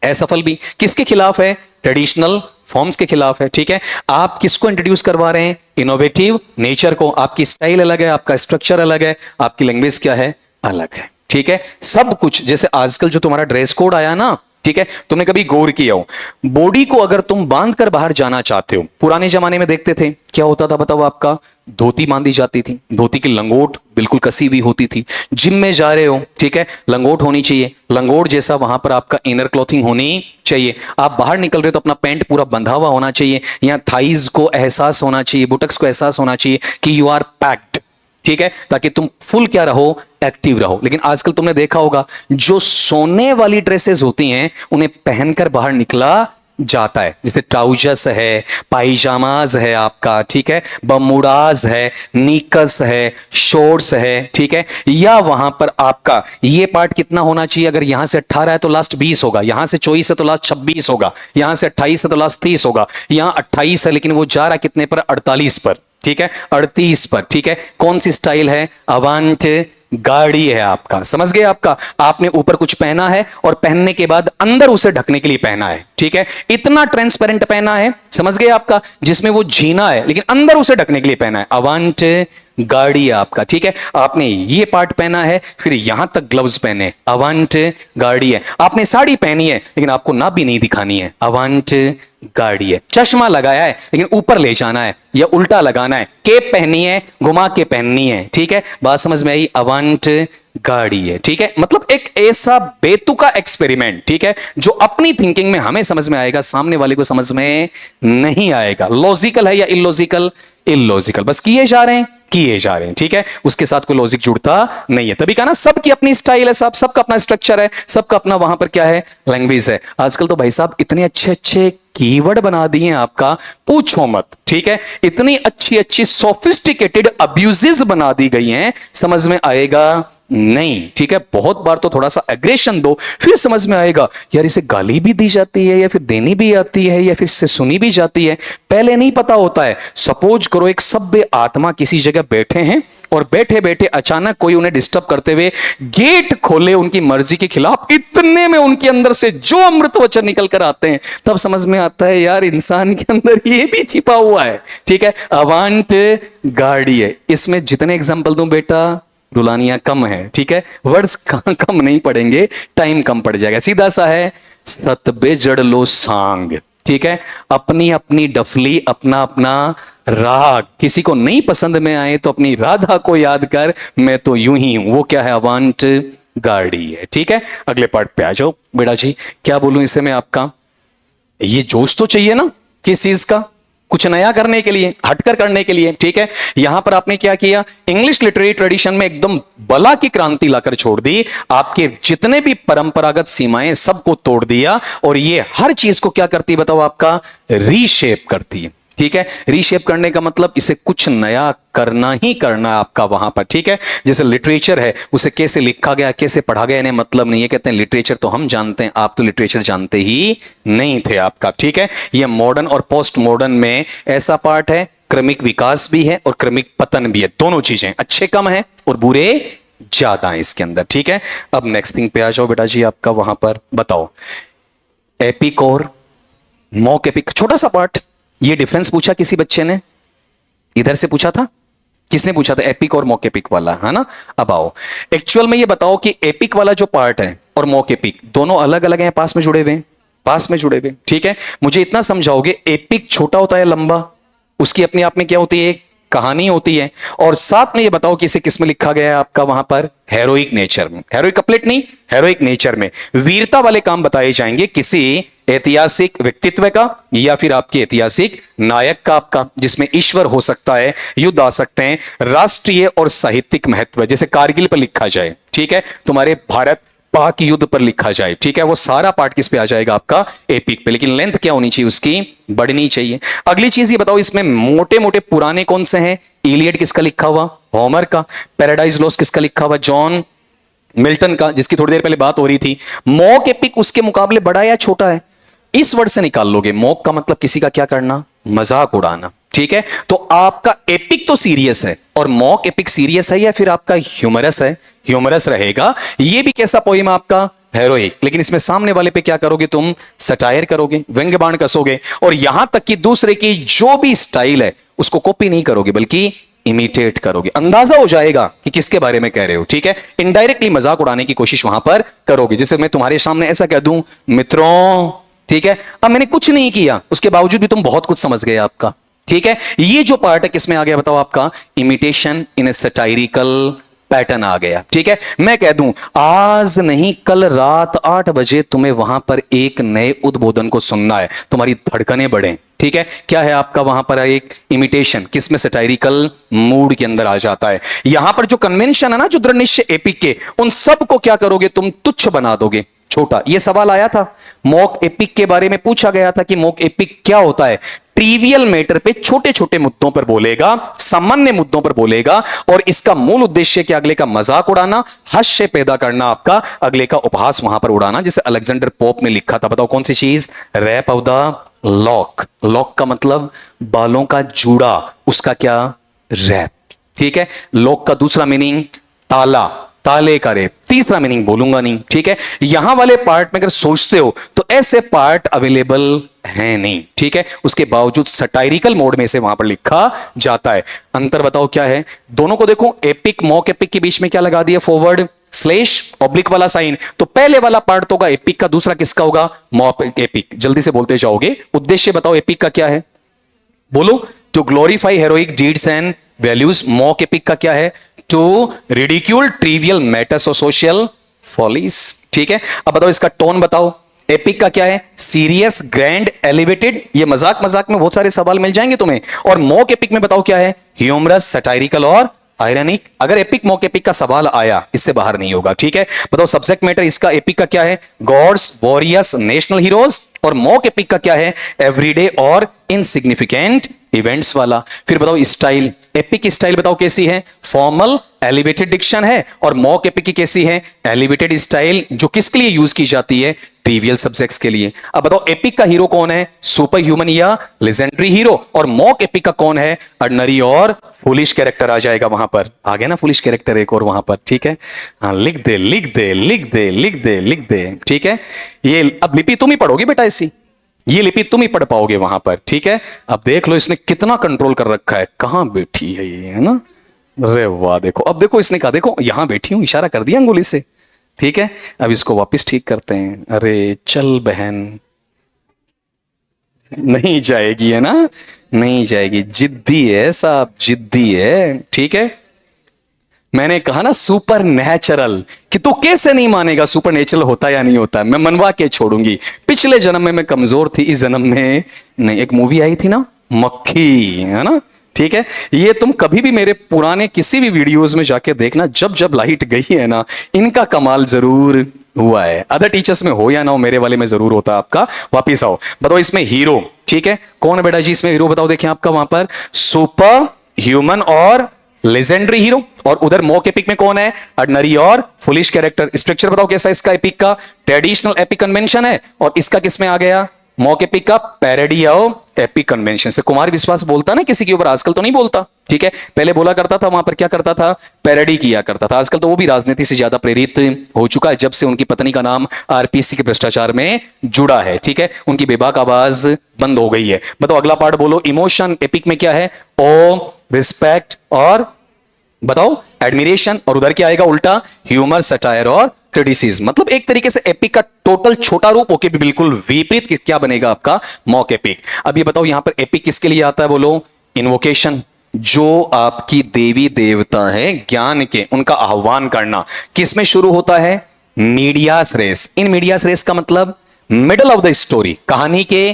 असफल भी। किसके खिलाफ है? ट्रेडिशनल फॉर्म्स के खिलाफ है, ठीक है। आप किसको इंट्रोड्यूस करवा रहे हैं? इनोवेटिव नेचर को। आपकी स्टाइल अलग है, आपका स्ट्रक्चर अलग है, आपकी लैंग्वेज क्या है? अलग है, ठीक है। सब कुछ जैसे आजकल जो तुम्हारा ड्रेस कोड आया ना, ठीक है, तुमने कभी गौर किया हो, बॉडी को अगर तुम बांध कर बाहर जाना चाहते हो, पुराने जमाने में देखते थे क्या होता था बताओ? आपका धोती बांधी जाती थी, धोती की लंगोट बिल्कुल कसी हुई होती थी। जिम में जा रहे हो, ठीक है, लंगोट होनी चाहिए, लंगोट जैसा वहां पर आपका इनर क्लॉथिंग होनी चाहिए। आप बाहर निकल रहे हो तो अपना पैंट पूरा बंधा हुआ होना चाहिए, यहाँ थाइज को एहसास होना चाहिए, बुटक्स को एहसास होना चाहिए कि यू आर पैक्ड, ठीक है, ताकि तुम फुल क्या रहो? एक्टिव रहो। लेकिन आजकल तुमने देखा होगा जो सोने वाली ड्रेसेस होती हैं उन्हें पहनकर बाहर निकला जाता है, जैसे ट्राउजर्स है, पायजामाज है आपका, ठीक है, बमुडाज है, नीकर्स है, शॉर्ट्स है, ठीक है। या वहां पर आपका ये पार्ट कितना होना चाहिए? अगर यहां से 18 है तो लास्ट 20 होगा, यहां से 24 है तो लास्ट 26 होगा, यहां से 28 है तो लास्ट 30 होगा, यहां 28 है लेकिन वो जा रहा कितने पर? 48 पर, ठीक है, 38 पर, ठीक है। कौन सी स्टाइल है? अवांट गाड़ी है आपका, समझ गए? आपका आपने ऊपर कुछ पहना है और पहनने के बाद अंदर उसे ढकने के लिए पहना है, ठीक है, इतना ट्रांसपेरेंट पहना है, समझ गए? आपका जिसमें वो जीना है लेकिन अंदर उसे ढकने के लिए पहना है, अवांट गाड़ी है आपका, ठीक है। आपने ये पार्ट पहना है, फिर यहां तक ग्लव्स पहने, अवांट गाड़ी है। आपने साड़ी पहनी है लेकिन आपको नाभि भी नहीं दिखानी है, अवांट गाड़ी है। चश्मा लगाया है लेकिन ऊपर ले जाना है या उल्टा लगाना है, केप पहनी है घुमा के पहननी है, ठीक है, बात समझ में आई? अवांट गाड़ी है, ठीक है। मतलब एक ऐसा बेतुका एक्सपेरिमेंट, ठीक है, जो अपनी थिंकिंग में हमें समझ में आएगा, सामने वाले को समझ में नहीं आएगा। लॉजिकल है या इलॉजिकल? इलॉजिकल, बस किए जा रहे हैं, किए जा रहे हैं, ठीक है, उसके साथ कोई लॉजिक जुड़ता नहीं है। तभी कहा ना सबकी अपनी स्टाइल है, सबका अपना स्ट्रक्चर है, सबका अपना वहां पर क्या है? लैंग्वेज है। आजकल तो भाई साहब इतने अच्छे अच्छे कीवर्ड बना दिए हैं आपका, पूछो मत, ठीक है, इतनी अच्छी अच्छी सोफिस्टिकेटेड अब्यूजेस बना दी गई हैं, समझ में आएगा नहीं, ठीक है। बहुत बार तो थोड़ा सा एग्रेशन दो फिर समझ में आएगा यार इसे गाली भी दी जाती है या फिर देनी भी आती है या फिर से सुनी भी जाती है, पहले नहीं पता होता है। सपोज करो एक सभ्य आत्मा किसी जगह बैठे हैं और बैठे बैठे अचानक कोई उन्हें डिस्टर्ब करते हुए गेट खोले उनकी मर्जी के खिलाफ, इतने में उनके अंदर से जो अमृत वचन निकल कर आते हैं, तब समझ में आता है यार इंसान के अंदर ये भी छिपा हुआ है, ठीक है। अवांट गाड़ी है। इसमें जितने एग्जाम्पल दूं बेटा रुलानियां कम है, ठीक है, वर्ड्स कम नहीं पड़ेंगे, टाइम कम पड़ जाएगा। सीधा सा है, सतबे जड़ लो सांग, ठीक है, अपनी अपनी डफली, अपना अपना राग, किसी को नहीं पसंद में आए तो अपनी राधा को याद कर, मैं तो यूं ही हूं, वो क्या है? अवांट गाड़ी है, ठीक है। अगले पार्ट पे आ जाओ बेटा जी, क्या बोलूं इसे मैं आपका? ये जोश तो चाहिए ना किस चीज का? कुछ नया करने के लिए, हटकर करने के लिए, ठीक है। यहां पर आपने क्या किया? इंग्लिश लिटरेरी ट्रेडिशन में एकदम बला की क्रांति लाकर छोड़ दी, आपके जितने भी परंपरागत सीमाएं सबको तोड़ दिया, और ये हर चीज को क्या करती है बताओ? आपका रीशेप करती है, ठीक है। रीशेप करने का मतलब इसे कुछ नया करना ही करना है आपका वहां पर, ठीक है। जैसे लिटरेचर है, उसे कैसे लिखा गया, कैसे पढ़ा गया, इन्हें मतलब नहीं है। कहते हैं लिटरेचर तो हम जानते हैं, आप तो लिटरेचर जानते ही नहीं थे आपका, ठीक है। यह मॉडर्न और पोस्ट मॉडर्न में ऐसा पार्ट है, क्रमिक विकास भी है और क्रमिक पतन भी है, दोनों चीजें, अच्छे कम है और बुरे ज्यादा है इसके अंदर, ठीक है। अब नेक्स्ट थिंग पे आ जाओ बेटा जी, आपका वहां पर बताओ एपिक और मॉक एपिक, छोटा सा पार्ट। ये डिफरेंस पूछा किसी बच्चे ने, इधर से पूछा था, किसने पूछा था? एपिक और मॉक एपिक वाला, है ना। अब आओ एक्चुअल में ये बताओ कि एपिक वाला जो पार्ट है और मॉक एपिक दोनों अलग अलग हैं, पास में जुड़े हुए हैं? पास में जुड़े हुए, ठीक है। मुझे इतना समझाओगे, एपिक छोटा होता है लंबा, उसकी अपने आप में क्या होती है? कहानी होती है। और साथ में ये बताओ कि इसे किस में लिखा गया है आपका वहां पर? हेरोइक नेचर में। हेरोइक कपलेट नहीं, हेरोइक नेचर में वीरता वाले काम बताए जाएंगे किसी ऐतिहासिक व्यक्तित्व का या फिर आपके ऐतिहासिक नायक का आपका, जिसमें ईश्वर हो सकता है, युद्ध आ सकते हैं, राष्ट्रीय और साहित्यिक महत्व, जैसे कारगिल पर लिखा जाए, ठीक है, तुम्हारे भारत पाक युद्ध पर लिखा जाए, ठीक है, वो सारा पार्ट किस पे आ जाएगा? आपका एपिक पे। लेकिन लेंथ क्या होनी चाहिए उसकी? बढ़नी चाहिए। अगली चीज ये बताओ, इसमें मोटे मोटे पुराने कौन से हैं? इलियड किसका लिखा हुआ? होमर का। पैराडाइज लॉस्ट किसका लिखा हुआ? जॉन मिल्टन का, जिसकी थोड़ी देर पहले बात हो रही थी। मॉक एपिक उसके मुकाबले बड़ा या छोटा है? इस वर्ड से निकाल लोगे। मॉक का मतलब किसी का क्या करना? मजाक उड़ाना, ठीक है। तो आपका एपिक तो सीरियस है और मॉक एपिक सीरियस है या फिर आपका ह्यूमरस है? ह्यूमरस रहेगा। ये भी कैसा पोइम आपका? हेरोइक। लेकिन इसमें सामने वाले पे क्या करोगे तुम? सटायर करोगे, व्यंग्य बाण कसोगे, और यहां तक कि दूसरे की जो भी स्टाइल है उसको कॉपी नहीं करोगे बल्कि इमिटेट करोगे। अंदाजा हो जाएगा कि किसके बारे में कह रहे हो, ठीक है। इनडायरेक्टली मजाक उड़ाने की कोशिश वहां पर करोगे। जैसे मैं तुम्हारे सामने ऐसा कह दूं, मित्रों, ठीक है, अब मैंने कुछ नहीं किया, उसके बावजूद भी तुम बहुत कुछ समझ गए आपका, ठीक है। ये जो पार्ट है किसमें आ गया बताओ? आपका इमिटेशन इन ए सटायरिकल पैटर्न आ गया, ठीक है। मैं कह दूं आज नहीं कल रात 8 बजे तुम्हें वहां पर एक नए उद्बोधन को सुनना है, तुम्हारी धड़कनें बढ़े, ठीक है। क्या है आपका वहां पर? एक इमिटेशन, किसमें? सटायरिकल मूड के अंदर आ जाता है। यहां पर जो कन्वेंशन है ना, जो दृढ़ निश्चय एपिक के, उन सब को क्या करोगे तुम? तुच्छ बना दोगे, छोटा। यह सवाल आया था, मॉक एपिक के बारे में पूछा गया था कि मॉक एपिक क्या होता है। ट्रिवियल मैटर पे, छोटे छोटे मुद्दों पर बोलेगा, सामान्य मुद्दों पर बोलेगा, और इसका मूल उद्देश्य क्या? अगले का मजाक उड़ाना, हास्य पैदा करना, आपका अगले का उपहास वहां पर उड़ाना। जैसे अलेक्जेंडर पोप ने लिखा था, बताओ कौन सी चीज? Rape of the lock. Lock का मतलब बालों का जूड़ा, उसका क्या? रैप, ठीक है। लॉक का दूसरा मीनिंग ताला, ताले का रेप। तीसरा मीनिंग बोलूंगा नहीं, ठीक है। यहां वाले पार्ट में अगर सोचते हो तो ऐसे पार्ट अवेलेबल है नहीं, ठीक है। उसके बावजूद सटायरिकल मोड में से वहां पर लिखा जाता है। अंतर बताओ क्या है दोनों को? देखो, एपिक मॉक एपिक के बीच में क्या लगा दिया? फॉरवर्ड स्लैश ऑब्लिक वाला साइन। तो पहले वाला पार्ट तो होगा एपिक का, दूसरा किसका होगा? Mock epic. जल्दी से बोलते जाओगे। उद्देश्य बताओ एपिक का क्या है? बोलो। To glorify heroic deeds and values. Mock epic का क्या है? टू रिडिक्यूल ट्रिवियल मैटर्स और सोशल फॉलीज, ठीक है। अब बताओ इसका टोन बताओ। एपिक का क्या है? Serious, grand, elevated. ये मजाक मजाक में बहुत सारे सवाल मिल जाएंगे तुम्हें। और मॉक एपिक में बताओ क्या है? ह्यूमरस, सटायरिकल और आयरनिक। अगर एपिक मॉक एपिक का सवाल आया, इससे बाहर नहीं होगा, ठीक है। बताओ सब्जेक्ट मैटर इसका एपिक का क्या है? Gods, warriors, national heroes. और मॉक एपिक का क्या है? एवरीडे और इनसिग्निफिकेंट इवेंट्स वाला। फिर बताओ स्टाइल, एपिक की स्टाइल बताओ कैसी है? फॉर्मल, एलिवेटेड डिक्शन है। और मॉक एपिक की कैसी है? एलिवेटेड स्टाइल, जो किसके लिए यूज की जाती है? ट्रिवियल सब्जेक्ट्स के लिए। अब बताओ एपिक का हीरो कौन है? सुपर ह्यूमन या लेजेंडरी हीरो। और मॉक एपिक का कौन है? ऑर्डिनरी और फुलिश कैरेक्टर आ जाएगा वहां पर। आ गया ना फुलिश कैरेक्टर एक और वहां पर, ठीक है। हाँ, लिख दे लिख दे लिख दे लिख दे लिख दे, ठीक है। ये अब लिपि तुम ही पढ़ोगे बेटा, ऐसी ये लिपि तुम ही पढ़ पाओगे वहां पर, ठीक है। अब देख लो इसने कितना कंट्रोल कर रखा है। कहां बैठी है ये, है ना। अरे वाह, देखो अब देखो इसने कहा, देखो यहां बैठी हूं, इशारा कर दिया अंगुली से, ठीक है। अब इसको वापस ठीक करते हैं। अरे चल बहन, नहीं जाएगी, है ना, नहीं जाएगी। जिद्दी है साहब, जिद्दी है, ठीक है। मैंने कहा ना सुपर नेचुरल, कि तू कैसे नहीं मानेगा सुपर नेचुरल होता या नहीं होता। मैं मनवा के छोड़ूंगी। पिछले जन्म में मैं कमजोर थी, इस जन्म में नहीं। एक मूवी आई थी ना, मक्खी, है ना, ठीक है। ये तुम कभी भी मेरे पुराने किसी भी वीडियोस में जाके देखना, जब जब लाइट गई है ना, इनका कमाल जरूर हुआ है। अदर टीचर्स में हो या ना हो, मेरे वाले में जरूर होता आपका। वापिस आओ, बताओ इसमें हीरो, ठीक है, कौन है बेटा जी इसमें हीरो? बताओ, देखिए आपका वहां पर सुपर ह्यूमन और लेजेंडरी हीरो। और उधर मॉक एपिक में कौन है? ऑर्डिनरी और फुलिश कैरेक्टर। स्ट्रक्चर बताओ कैसा इसका एपिक का? ट्रेडिशनल एपिक कन्वेंशन है। और इसका किसमें आ गया? मॉक एपिक का पैरोडी ऑफ एपिक कन्वेंशन से। कुमार विश्वास बोलता ना किसी के ऊपर, आजकल तो नहीं बोलता, ठीक है, पहले बोला करता था, वहां पर क्या करता था, पैरोडी किया करता था। आजकल तो वो भी राजनीति से ज्यादा प्रेरित हो चुका है जब से उनकी पत्नी का नाम आरपीसी के भ्रष्टाचार में जुड़ा है, ठीक है, उनकी बेबाक आवाज बंद हो गई है। बताओ अगला पार्ट बोलो, इमोशन एपिक में क्या है, ओ, रिस्पेक्ट और बताओ एडमिरेशन, और उधर क्या आएगा उल्टा, ह्यूमर, सटायर और क्रिटिसिज्म। मतलब एक तरीके से एपिक का टोटल छोटा रूप होके भी बिल्कुल विपरीत क्या बनेगा आपका, मॉक एपिक। अब ये बताओ यहां पर एपिक किसके लिए आता है, बोलो इन्वोकेशन, जो आपकी देवी देवता है ज्ञान के, उनका आह्वान करना किस में शुरू होता है, मीडियास रेस। इन मीडियास रेस का मतलब मिडल ऑफ द स्टोरी, कहानी के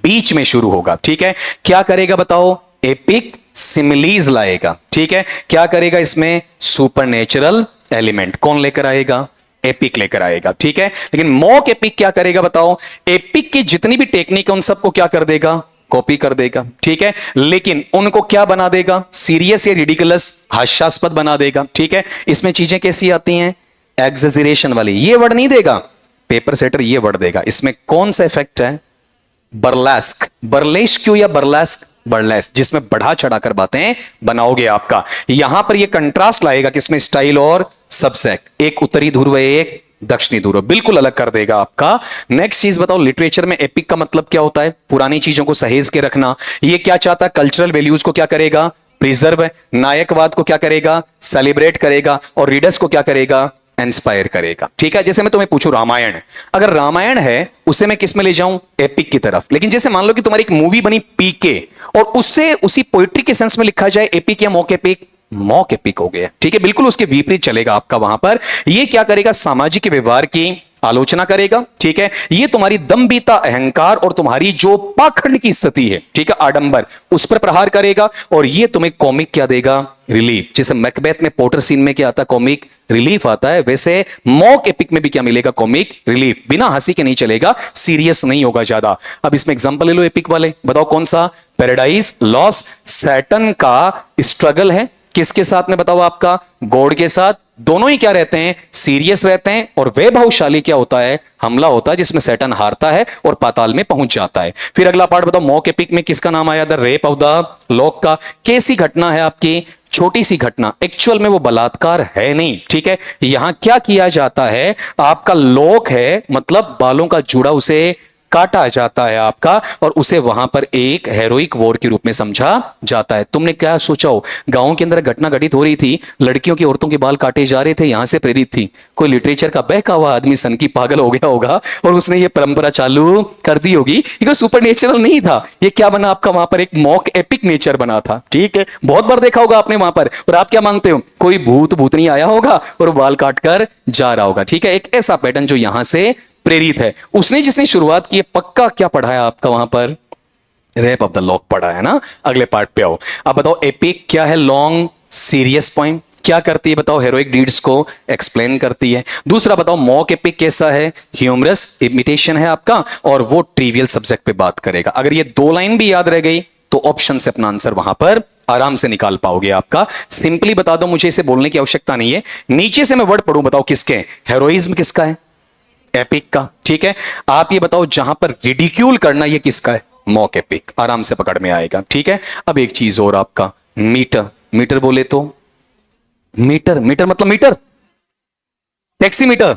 बीच में शुरू होगा, ठीक है। क्या करेगा बताओ, एपिक सिमिलीज लाएगा, ठीक है। क्या करेगा इसमें, सुपरनेचुरल एलिमेंट कौन लेकर आएगा, एपिक लेकर आएगा, ठीक है। लेकिन मॉक एपिक क्या करेगा बताओ, एपिक की जितनी भी टेक्निक है उन सबको क्या कर देगा, कॉपी कर देगा, ठीक है। लेकिन उनको क्या बना देगा, सीरियस या रिडिकुलस, हास्यास्पद बना देगा, ठीक है। इसमें चीजें कैसी आती हैं, एग्जेजरेशन वाली, ये वर्ड नहीं देगा, पेपर सेटर ये वर्ड देगा। इसमें कौन सा इफेक्ट है, बर्लेस्क, बर्लेस्क्यू या बर्लेस्क, बर्लेस्क, जिसमें बढ़ा चढ़ाकर बातें बनाओगे आपका। यहां पर ये कंट्रास्ट लाएगा किसमें, स्टाइल और सबसेक्ट, एक उत्तरी ध्रुव एक दक्षिणी ध्रुव, बिल्कुल अलग कर देगा आपका। नेक्स्ट चीज बताओ, लिटरेचर में एपिक का मतलब क्या होता है, पुरानी चीजों को सहेज के रखना। ये क्या चाहता है, कल्चरल वैल्यूज को क्या करेगा, प्रिजर्व, नायकवाद को क्या करेगा, सेलिब्रेट करेगा, और रीडर्स को क्या करेगा, इंस्पायर करेगा, ठीक है। जैसे मैं तुम्हें पूछूं रामायण, अगर रामायण है उसे मैं किस में ले जाऊं, एपिक की तरफ। लेकिन जैसे मान लो कि तुम्हारी एक मूवी बनी पीके, और उससे उसी पोइट्री के सेंस में लिखा जाए एपिक या मॉक एपिक, मॉक एपिक हो गया, ठीक है, बिल्कुल उसके विपरीत चलेगा आपका वहां पर। ये क्या करेगा, सामाजिक व्यवहार की आलोचना करेगा, ठीक है। ये तुम्हारी दम्भिता, अहंकार और तुम्हारी जो पाखंड की स्थिति है, ठीक है, आडंबर, उस पर प्रहार करेगा। और ये तुम्हें कॉमिक क्या देगा, रिलीफ। जैसे मैकबेथ में पोटर सीन में क्या आता है, कॉमिक रिलीफ आता है, वैसे मॉक एपिक में भी क्या मिलेगा, कॉमिक रिलीफ। बिना हंसी के नहीं चलेगा, सीरियस नहीं होगा ज्यादा। अब इसमें एग्जांपल ले लो एपिक वाले, बताओ कौन सा, पैराडाइज लॉस, सैटर्न का स्ट्रगल है किसके साथ में, बताओ आपका गॉड के साथ। दोनों ही क्या रहते हैं, सीरियस रहते हैं, और वैभवशाली क्या होता है, हमला होता है, जिसमें सैटर्न हारता है और पाताल में पहुंच जाता है। फिर अगला पार्ट बताओ, मॉक एपिक में किसका नाम आया, the rape of the lock का। कैसी घटना है आपकी, छोटी सी घटना, एक्चुअल में वो बलात्कार है नहीं, ठीक है। यहां क्या किया जाता है, आपका लॉक है मतलब बालों का जुड़ा, उसे काटा जाता है आपका, और उसे वहां पर एक हेरोइक वॉर के रूप में समझा जाता है। तुमने क्या सोचा हो, गांव के अंदर घटना घटित हो रही थी, लड़कियों की, औरतों के बाल काटे जा रहे थे, यहां से प्रेरित थी। कोई लिटरेचर का बहका हुआ आदमी सन की पागल हो गया होगा और उसने ये परंपरा चालू कर दी होगी। ये सुपर नेचुरल नहीं था, ये क्या बना आपका वहां पर, एक मॉक एपिक नेचर बना था, ठीक है। बहुत बार देखा होगा आपने वहां पर। और आप क्या मांगते हो, कोई भूत भूतनी आया होगा और बाल काट कर जा रहा होगा, ठीक है। एक ऐसा पैटर्न जो यहां से प्रेरित है। उसने जिसने शुरुआत की है, पक्का क्या पढ़ाया आपका वहां पर, रेप ऑफ द लॉक पढ़ा है ना। अगले पार्ट पे आओ। अब बताओ एपिक क्या है, लॉन्ग सीरियस पोएम, क्या करती है बताओ, हेरोइक डीड्स को एक्सप्लेन करती है। दूसरा बताओ मॉक एपिक कैसा है, ह्यूमरस इमिटेशन है आपका, और वो ट्रिवियल सब्जेक्ट पे बात करेगा। अगर ये दो लाइन भी याद रह गई तो ऑप्शन से अपना आंसर वहां पर आराम से निकाल पाओगे आपका। सिंपली बता दो, मुझे इसे बोलने की आवश्यकता नहीं है, नीचे से मैं वर्ड पढ़ूं, बताओ किसके, हेरोइज्म किसका है, एपिक का, ठीक है। आप ये बताओ जहां पर रिडिक्यूल करना, ये किसका है, मॉक एपिक, आराम से पकड़ में आएगा, ठीक है। अब एक चीज और आपका, मीटर, मीटर बोले तो, मीटर, मीटर मतलब metre, taxi meter,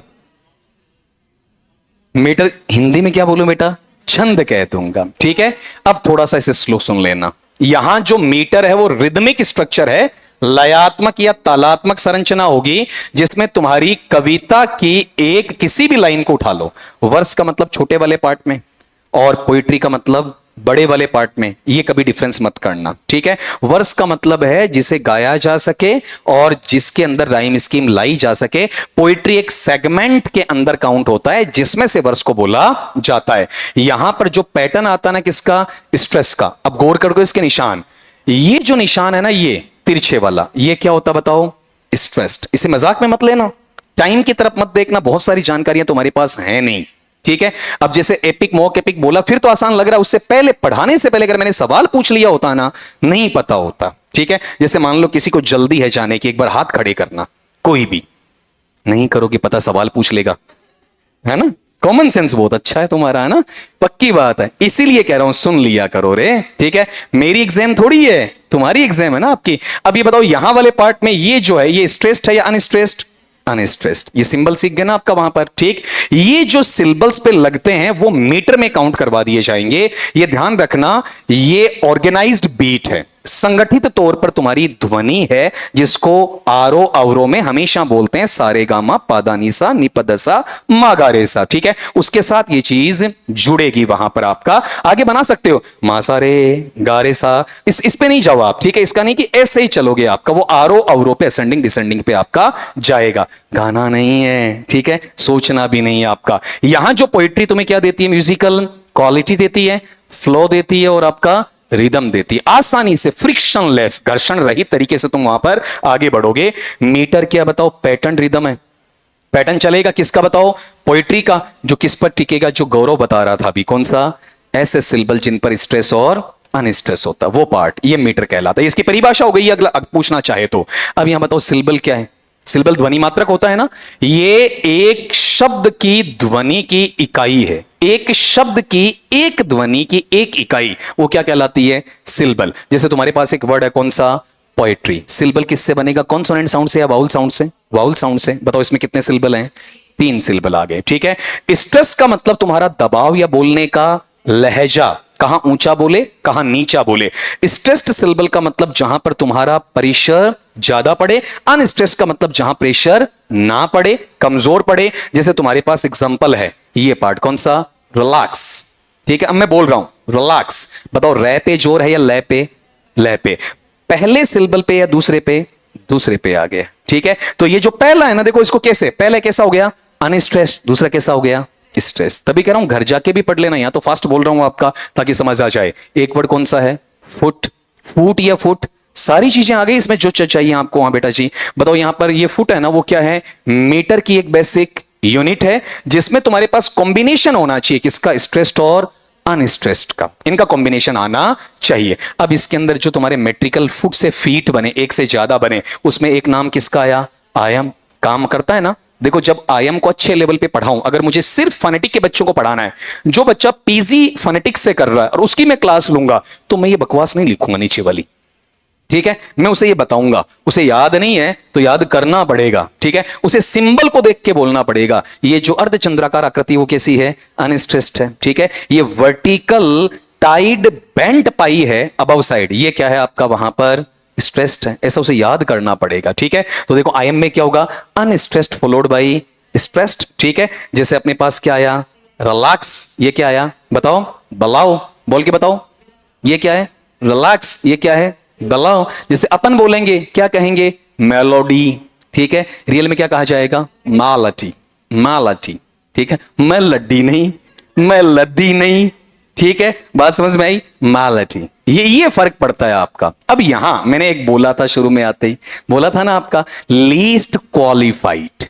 metre Hindi में क्या बोलूं बेटा, छंद कह दूंगा, ठीक है। अब थोड़ा सा इसे स्लो सुन लेना। यहां जो मीटर है वो रिदमिक स्ट्रक्चर है, लयात्मक या तालात्मक संरचना होगी, जिसमें तुम्हारी कविता की एक किसी भी लाइन को उठा लो, वर्स का मतलब छोटे वाले पार्ट में और पोइट्री का मतलब बड़े वाले पार्ट में, ये कभी डिफरेंस मत करना, ठीक है। वर्स का मतलब है जिसे गाया जा सके और जिसके अंदर राइम स्कीम लाई जा सके। पोइट्री एक सेगमेंट के अंदर काउंट होता है जिसमें से वर्स को बोला जाता है। यहां पर जो पैटर्न आता है ना किसका, स्ट्रेस का, अब गौर करो इसके निशान, ये जो निशान है ना, ये तिरछे वाला, ये क्या होता बताओ, स्ट्रेस्ड। इसे मजाक में मत लेना, टाइम की तरफ मत देखना, बहुत सारी जानकारियां तुम्हारे पास है नहीं, ठीक है। अब जैसे एपिक मॉक एपिक बोला, फिर तो आसान लग रहा है, उससे पहले पढ़ाने से पहले अगर मैंने सवाल पूछ लिया होता ना, नहीं पता होता, ठीक है। जैसे मान लो किसी को जल्दी है जाने की, एक बार हाथ खड़े करना, कोई भी नहीं करोगे पता, सवाल पूछ लेगा, है ना, कॉमन सेंस बहुत अच्छा है तुम्हारा, है ना, पक्की बात है, इसीलिए कह रहा हूं सुन लिया करो रे, ठीक है। मेरी एग्जाम थोड़ी है, तुम्हारी एग्जाम है ना आपकी। अब ये बताओ यहां वाले पार्ट में ये जो है ये स्ट्रेस्ड है या अनस्ट्रेस्ड? अनस्ट्रेस्ड। ये सिंबल सीख गए ना आपका वहां पर, ठीक। ये जो सिंबल्स पे लगते हैं वो मीटर में काउंट करवा दिए जाएंगे। ये ध्यान रखना, ये ऑर्गेनाइज्ड बीट है, संगठित तौर पर तुम्हारी ध्वनि है, जिसको आरो अवरो में हमेशा बोलते हैं सारे गामा पादानीसा निपदसा मागारेसा, ठीक है। उसके साथ ये चीज जुड़ेगी वहां पर, आपका आगे बना सकते हो मासा रे गारेसा, इस पे नहीं जाओ आप, ठीक है। इसका नहीं कि ऐसे ही चलोगे, आपका वो आरो अवरो पे असेंडिंग डिसेंडिंग पे आपका जाएगा। गाना नहीं है, ठीक है, सोचना भी नहीं है आपका। यहां जो पोइट्री तुम्हें क्या देती है, म्यूजिकल क्वालिटी देती है, फ्लो देती है और आपका रिदम देती है। आसानी से फ्रिक्शनलेस, घर्षण रहित तरीके से तुम वहां पर आगे बढ़ोगे। मीटर क्या बताओ, पैटर्न रिदम है, पैटर्न चलेगा किसका बताओ, पोइट्री का। जो किस पर टिकेगा, जो गौरव बता रहा था अभी, कौन सा, ऐसे सिंबल जिन पर स्ट्रेस और अनस्ट्रेस होता है, वो पार्ट, ये मीटर कहलाता है। इसकी परिभाषा हो गई अगला पूछना चाहे तो। अब यहां बताओ सिंबल क्या है, सिंबल ध्वनि मात्रक होता है ना, ये एक शब्द की ध्वनि की इकाई है, एक शब्द की एक ध्वनि की एक इकाई, वो क्या कहलाती है, सिंबल। जैसे तुम्हारे पास एक वर्ड है कौन सा, पोएट्री, सिंबल किससे बनेगा, कॉन्सोनेंट साउंड से या वाउल साउंड से, वाउल साउंड से। बताओ इसमें कितने सिंबल हैं, 3 सिंबल आ गए, ठीक है। स्ट्रेस का मतलब तुम्हारा दबाव या बोलने का लहजा, कहां ऊंचा बोले कहां नीचा बोले। स्ट्रेस्ड सिंबल का मतलब जहां पर तुम्हारा प्रेशर ज्यादा पड़े, अनस्ट्रेस्ड का मतलब जहां प्रेशर ना पड़े, कमजोर पड़े। जैसे तुम्हारे पास एग्जांपल है ये पार्ट कौन सा, रिलैक्स, ठीक है। अब मैं बोल रहा हूं रिलैक्स, बताओ रे पे जोर है या ले पे, ले पे, पहले सिंबल पे या दूसरे पे, दूसरे पे आ गया, ठीक है। तो ये जो पहला है ना, देखो इसको कैसे, पहले कैसा हो गया अनस्ट्रेस्ड, दूसरा कैसा हो गया स्ट्रेस। तभी कह रहा हूं घर जाके भी पढ़ लेना, यहां तो फास्ट बोल रहा हूं आपका ताकि समझ आ जाए। एक वर्ड कौन सा है, फुट, फूट या फुट, सारी चीजें आ गई इसमें जो चाहिए आपको। वहां बेटा जी बताओ, यहां पर ये फुट है ना, वो क्या है, मीटर की एक बेसिक यूनिट है, जिसमें तुम्हारे पास कॉम्बिनेशन होना चाहिए किसका, स्ट्रेस्ड और अनस्ट्रेस्ड का, इनका कॉम्बिनेशन आना चाहिए। अब इसके अंदर जो तुम्हारे मेट्रिकल फुट से फीट बने, एक से ज्यादा बने, उसमें एक नाम किसका आया, आयाम, काम करता है ना। देखो जब आयाम को अच्छे लेवल पे पढ़ाऊं, अगर मुझे सिर्फ फोनेटिक के बच्चों को पढ़ाना है, जो बच्चा पीजी फोनेटिक्स से कर रहा है और उसकी मैं क्लास लूंगा, तो मैं ये बकवास नहीं लिखूंगा नीचे वाली, ठीक है। मैं उसे ये बताऊंगा, उसे याद नहीं है तो याद करना पड़ेगा, ठीक है। उसे सिंबल को देख के बोलना पड़ेगा। ये जो अर्धचंद्राकार आकृति वो कैसी है, अनस्ट्रेस्ड है, ठीक है। ये वर्टिकल टाइड बेंट पाई है अबव साइड, ये क्या है आपका वहां पर स्ट्रेस्ड है, ऐसा उसे याद करना पड़ेगा, ठीक है। तो देखो आई एम में क्या होगा, अनस्ट्रेस्ड फॉलोड बाई स्ट्रेस्ड, ठीक है। जैसे अपने पास क्या आया, रिलैक्स, ये क्या आया बताओ, बलाओ, बोल के बताओ, ये क्या है, रिलैक्स, ये क्या है, बलाओ। जैसे अपन बोलेंगे क्या कहेंगे, मेलोडी, ठीक है। रियल में क्या कहा जाएगा, मालटी, मालटी, ठीक है। मैं लड्डी नहीं, मैं लद्दी नहीं, ठीक है, बात समझ में आई, मालटी। ये फर्क पड़ता है आपका। अब यहां मैंने एक बोला था शुरू में आते ही, बोला था ना आपका लीस्ट क्वालिफाइड,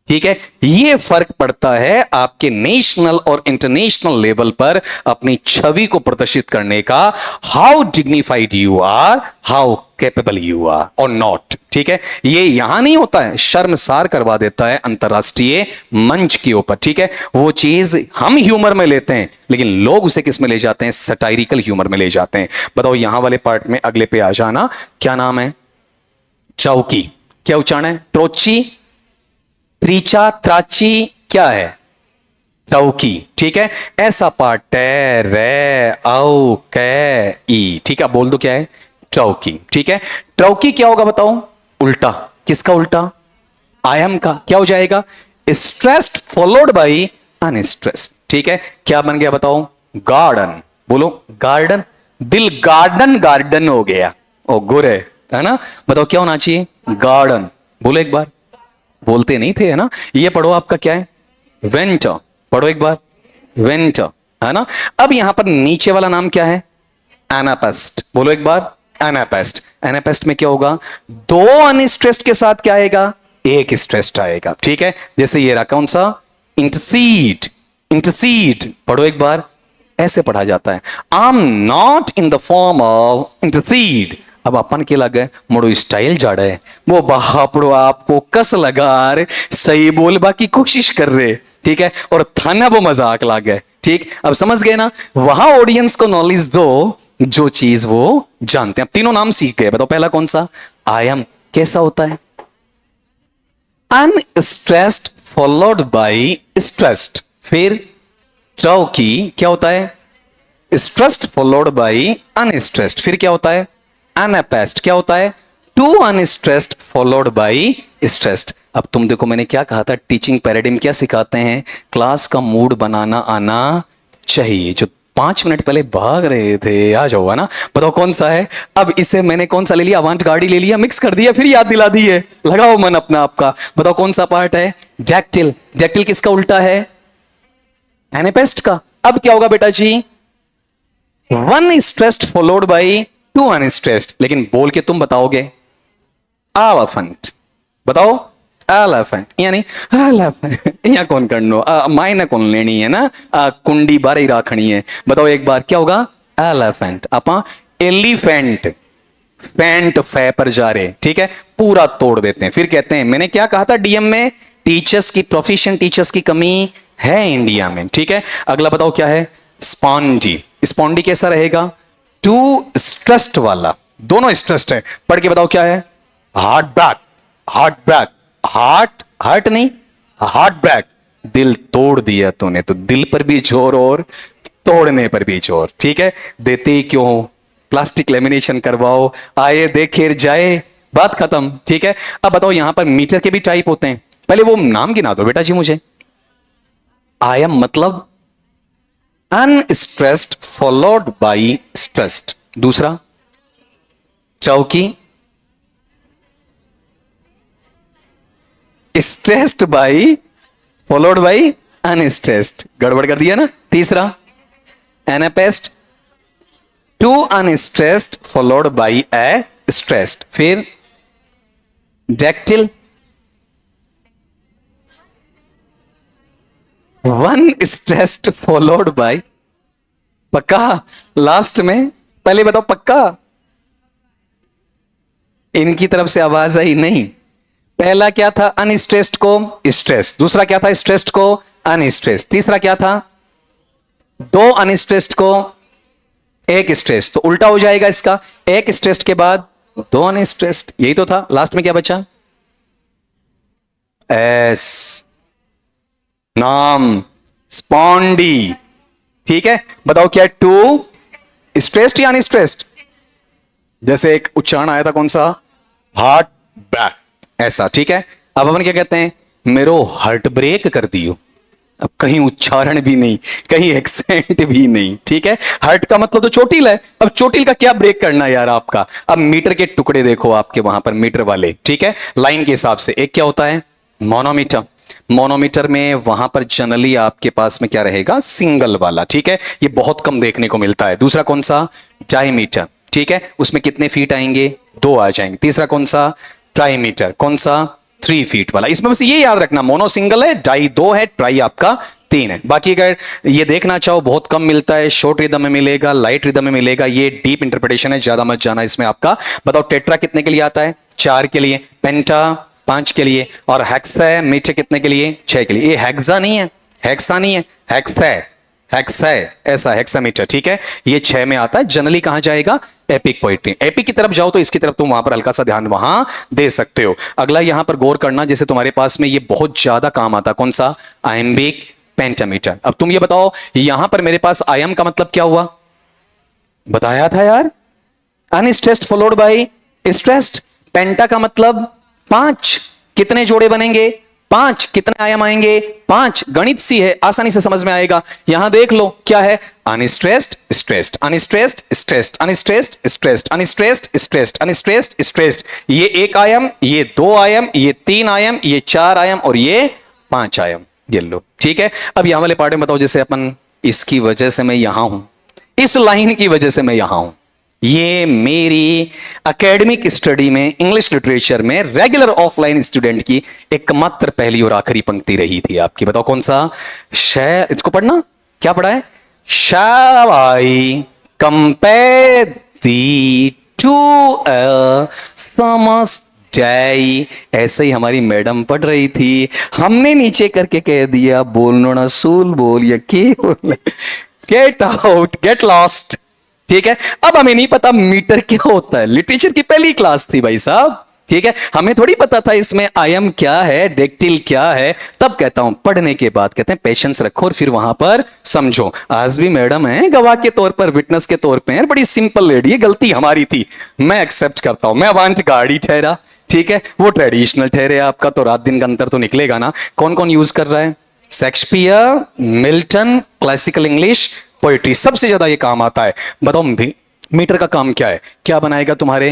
ठीक है। ये फर्क पड़ता है आपके नेशनल और इंटरनेशनल लेवल पर अपनी छवि को प्रदर्शित करने का, how dignified you are, how capable you are और नॉट, ठीक है। ये यहां नहीं होता है, शर्मसार करवा देता है अंतरराष्ट्रीय मंच के ऊपर, ठीक है। वो चीज हम ह्यूमर में लेते हैं, लेकिन लोग उसे किस में ले जाते हैं, सटायरिकल ह्यूमर में ले जाते हैं। बताओ यहां वाले पार्ट में अगले पे आ जाना, क्या नाम है, चौकी, क्या उच्चारण है, ट्रोची, त्रिचा, त्राची, क्या है, चौकी, ठीक है। ऐसा पार्ट टे रे औ कै ई, ठीक है, बोल दो क्या है, चौकी, ठीक है। ट्रौकी क्या होगा बताओ, उल्टा, किसका उल्टा, आयम का, क्या हो जाएगा, स्ट्रेस्ड फॉलोड बाई अनस्ट्रेस्ड, ठीक है। क्या बन गया बताओ, गार्डन, बोलो गार्डन, दिल गार्डन, गार्डन हो गया, ओ गुरे, है ना। बताओ क्या होना चाहिए, गार्डन, बोलो एक बार, बोलते नहीं थे, है ना। ये पढ़ो आपका क्या है, वेंटर, पढ़ो एक बार, वेंटर, है ना। अब यहां पर नीचे वाला नाम क्या है, एनापेस्ट, बोलो एक बार, एनापेस्ट। एनापेस्ट में क्या होगा, 2 अनस्ट्रेस्ड के साथ क्या आएगा, एक स्ट्रेस्ड आएगा, ठीक है। जैसे ये रहा कौन सा, इंटरसीड, इंटरसीड, पढ़ो एक बार, ऐसे पढ़ा जाता है, I am not in the form of intercede, अब अपन के लग गए मोड़ो स्टाइल जाड़ा है, वो बापड़ो आपको कस लगा रे, सही बोलबा की कोशिश कर रहे, ठीक है, और थाना वो मजाक लग गए। ठीक, अब समझ गए ना, वहां ऑडियंस को नॉलेज दो जो चीज वो जानते हैं। अब तीनों नाम सीख गए, बताओ पहला कौन सा? आई एम कैसा होता है? Unstressed followed by stressed. फिर चौकी क्या होता है? Stressed followed by unstressed. फिर क्या होता है? अनअपेस्ट। क्या होता है? Two unstressed followed by stressed. अब तुम देखो मैंने क्या कहा था, टीचिंग पैराडिम क्या सिखाते हैं? क्लास का मूड बनाना आना चाहिए। जो 5 मिनट पहले भाग रहे थे आ जाओ ना, बताओ कौन सा है? अब इसे मैंने कौन सा ले लिया? अवांट गाड़ी ले लिया, मिक्स कर दिया, फिर याद दिला दी है। लगाओ मन अपना आपका, बताओ कौन सा पार्ट है? डैक्टिल। डैक्टिल किसका उल्टा है? एनेपेस्ट का। अब क्या होगा बेटा जी? One stressed followed by two unstressed. लेकिन बोल के तुम बताओगे एलिफेंट। बताओ एलिफेंट, यानी एलिफेंट या कौन करनो मायने कौन लेनी है ना, कुंडी बारे ही राखनी है। बताओ एक बार क्या होगा? एलिफेंट। अपा एलिफेंट, फेंट फे पर जा रहे, ठीक है, पूरा तोड़ देते हैं। फिर कहते हैं, मैंने क्या कहा था डीएम में? टीचर्स की, प्रोफेशनल टीचर्स की कमी है इंडिया में, ठीक है। अगला बताओ क्या है? स्पॉन्डी। स्पॉन्डी कैसा रहेगा? टू स्ट्रेस्ड वाला, दोनों स्ट्रेस्ड है। पढ़ के बताओ क्या है? Heart back. Heart back, heart heart नहीं, हार्ट बैक। दिल तोड़ दिया तूने, तो दिल पर भी जोर और तोड़ने पर भी जोर, ठीक है। देते ही क्यों हो? प्लास्टिक लेमिनेशन करवाओ, आए देखे जाए, बात खत्म, ठीक है। अब बताओ यहां पर मीटर के भी टाइप होते हैं, पहले वो नाम गिना दो बेटा जी मुझे। आई एम मतलब अनस्ट्रेस्ड फॉलोड बाय स्ट्रेस्ड। दूसरा चौकी, stressed by followed by unstressed, गड़बड़ कर दिया ना। तीसरा anapest, two unstressed followed by a stressed. फिर dactyl, one stressed followed by, पक्का लास्ट में। पहले बताओ पक्का, इनकी तरफ से आवाज आई नहीं। पहला क्या था? अनस्ट्रेस्ड को स्ट्रेस। दूसरा क्या था? स्ट्रेस्ड को अनस्ट्रेस। तीसरा क्या था? दो अनस्ट्रेस्ड को एक स्ट्रेस, तो उल्टा हो जाएगा इसका, एक स्ट्रेस्ड के बाद दो अनस्ट्रेस्ड, यही तो था। लास्ट में क्या बचा? एस, नाम स्पॉन्डी, ठीक है। बताओ क्या? टू स्ट्रेस्ड या अनस्ट्रेस्ड? जैसे एक उच्चारण आया था कौन सा? हार्ट बैक, ऐसा, ठीक है। अब अपन क्या कहते हैं? मेरो हार्ट ब्रेक कर दियो। अब कहीं उच्चारण भी नहीं, कहीं एक्सेंट भी नहीं, ठीक है। हार्ट का मतलब तो चोटिल है, अब चोटिल का क्या ब्रेक करना यार आपका। अब मीटर के टुकड़े देखो आपके वहां पर, मीटर वाले, ठीक है, लाइन के हिसाब से। एक क्या होता है? मोनोमीटर। मोनोमीटर में वहां पर जनरली आपके पास में क्या रहेगा? सिंगल वाला, ठीक है, ये बहुत कम देखने को मिलता है। दूसरा कौन सा? डायमीटर, ठीक है, उसमें कितने फीट आएंगे? 2 आ जाएंगे। तीसरा कौन सा? ट्राईमीटर। कौन सा? 3 फीट वाला। इसमें बस ये याद रखना, मोनो सिंगल है, डाई 2 है, ट्राई आपका 3 है। बाकी अगर ये देखना चाहो बहुत कम मिलता है, शॉर्ट रिदम में मिलेगा, लाइट रिदम में मिलेगा, ये डीप इंटरप्रिटेशन है, ज्यादा मत जाना इसमें आपका। बताओ टेट्रा कितने के लिए आता है? 4 के लिए। पेंटा 5 के लिए। और हेक्सा मीटर कितने के लिए? 6 के लिए। ये हेक्सा नहीं है, हेक्सा नहीं है, हेक्सा है, हेक्सा है, ऐसा हेक्सामीटर, ठीक है, ये 6 में आता है। जनरली कहां जाएगा? Epic poetry. एपिक की तरफ जाओ तो इसकी तरफ तुम वहां पर हल्का सा ध्यान वहां दे सकते हो। अगला यहां पर गौर करना, जैसे तुम्हारे पास में ये बहुत ज्यादा काम आता, कौन सा? Iambic pentameter. अब तुम ये बताओ, यहां पर मेरे पास आयम का मतलब क्या हुआ? बताया था यार, अनस्ट्रेस्ड फॉलोड बाय स्ट्रेस्ड। पेंटा का मतलब 5, कितने जोड़े बनेंगे? 5, कितने आयाम आएंगे? 5। गणित सी है, आसानी से समझ में आएगा। यहां देख लो क्या है? Unstressed stressed, unstressed stressed, unstressed stressed, unstressed stressed, unstressed stressed. ये 1 आयाम, ये 2 आयाम, ये 3 आयाम, ये 4 आयाम और ये 5 आयाम। ये लो, ठीक है। अब यहां वाले पार्ट में बताओ, जैसे अपन इसकी वजह से मैं यहां हूं, इस लाइन की वजह से मैं यहां हूं। ये मेरी एकेडमिक स्टडी में, इंग्लिश लिटरेचर में रेगुलर ऑफलाइन स्टूडेंट की एकमात्र पहली और आखिरी पंक्ति रही थी आपकी। बताओ कौन सा? इसको पढ़ना, क्या पढ़ा है? Shall I compare the to समझ ऐसे ही हमारी मैडम पढ़ रही थी, हमने नीचे करके कह दिया बोलनो ना सूल बोल या के बोल, गेट आउट, गेट लॉस्ट। ठीक है, अब हमें नहीं पता मीटर क्या होता है, लिटरेचर की पहली क्लास थी भाई साहब। ठीक है, हमें थोड़ी पता था इसमें आयम क्या है, डेक्टिल क्या है। तब कहता हूं पढ़ने के बाद कहते हैं पेशेंस रखो और फिर वहां पर समझो। आज भी मैडम है गवाह के तौर पर, विटनेस के तौर पर, बड़ी सिंपल लेडी है, गलती हमारी थी, मैं एक्सेप्ट करता हूं, मैं अवांट गार्डी ठहरा। ठीक है, वो ट्रेडिशनल ठहरे आपका, तो रात दिन का अंतर तो निकलेगा ना। कौन कौन यूज कर रहा है? Shakespeare, Milton, classical English, poetry, सबसे ज्यादा ये काम आता है। बताओ मीटर का काम क्या है? क्या बनाएगा तुम्हारे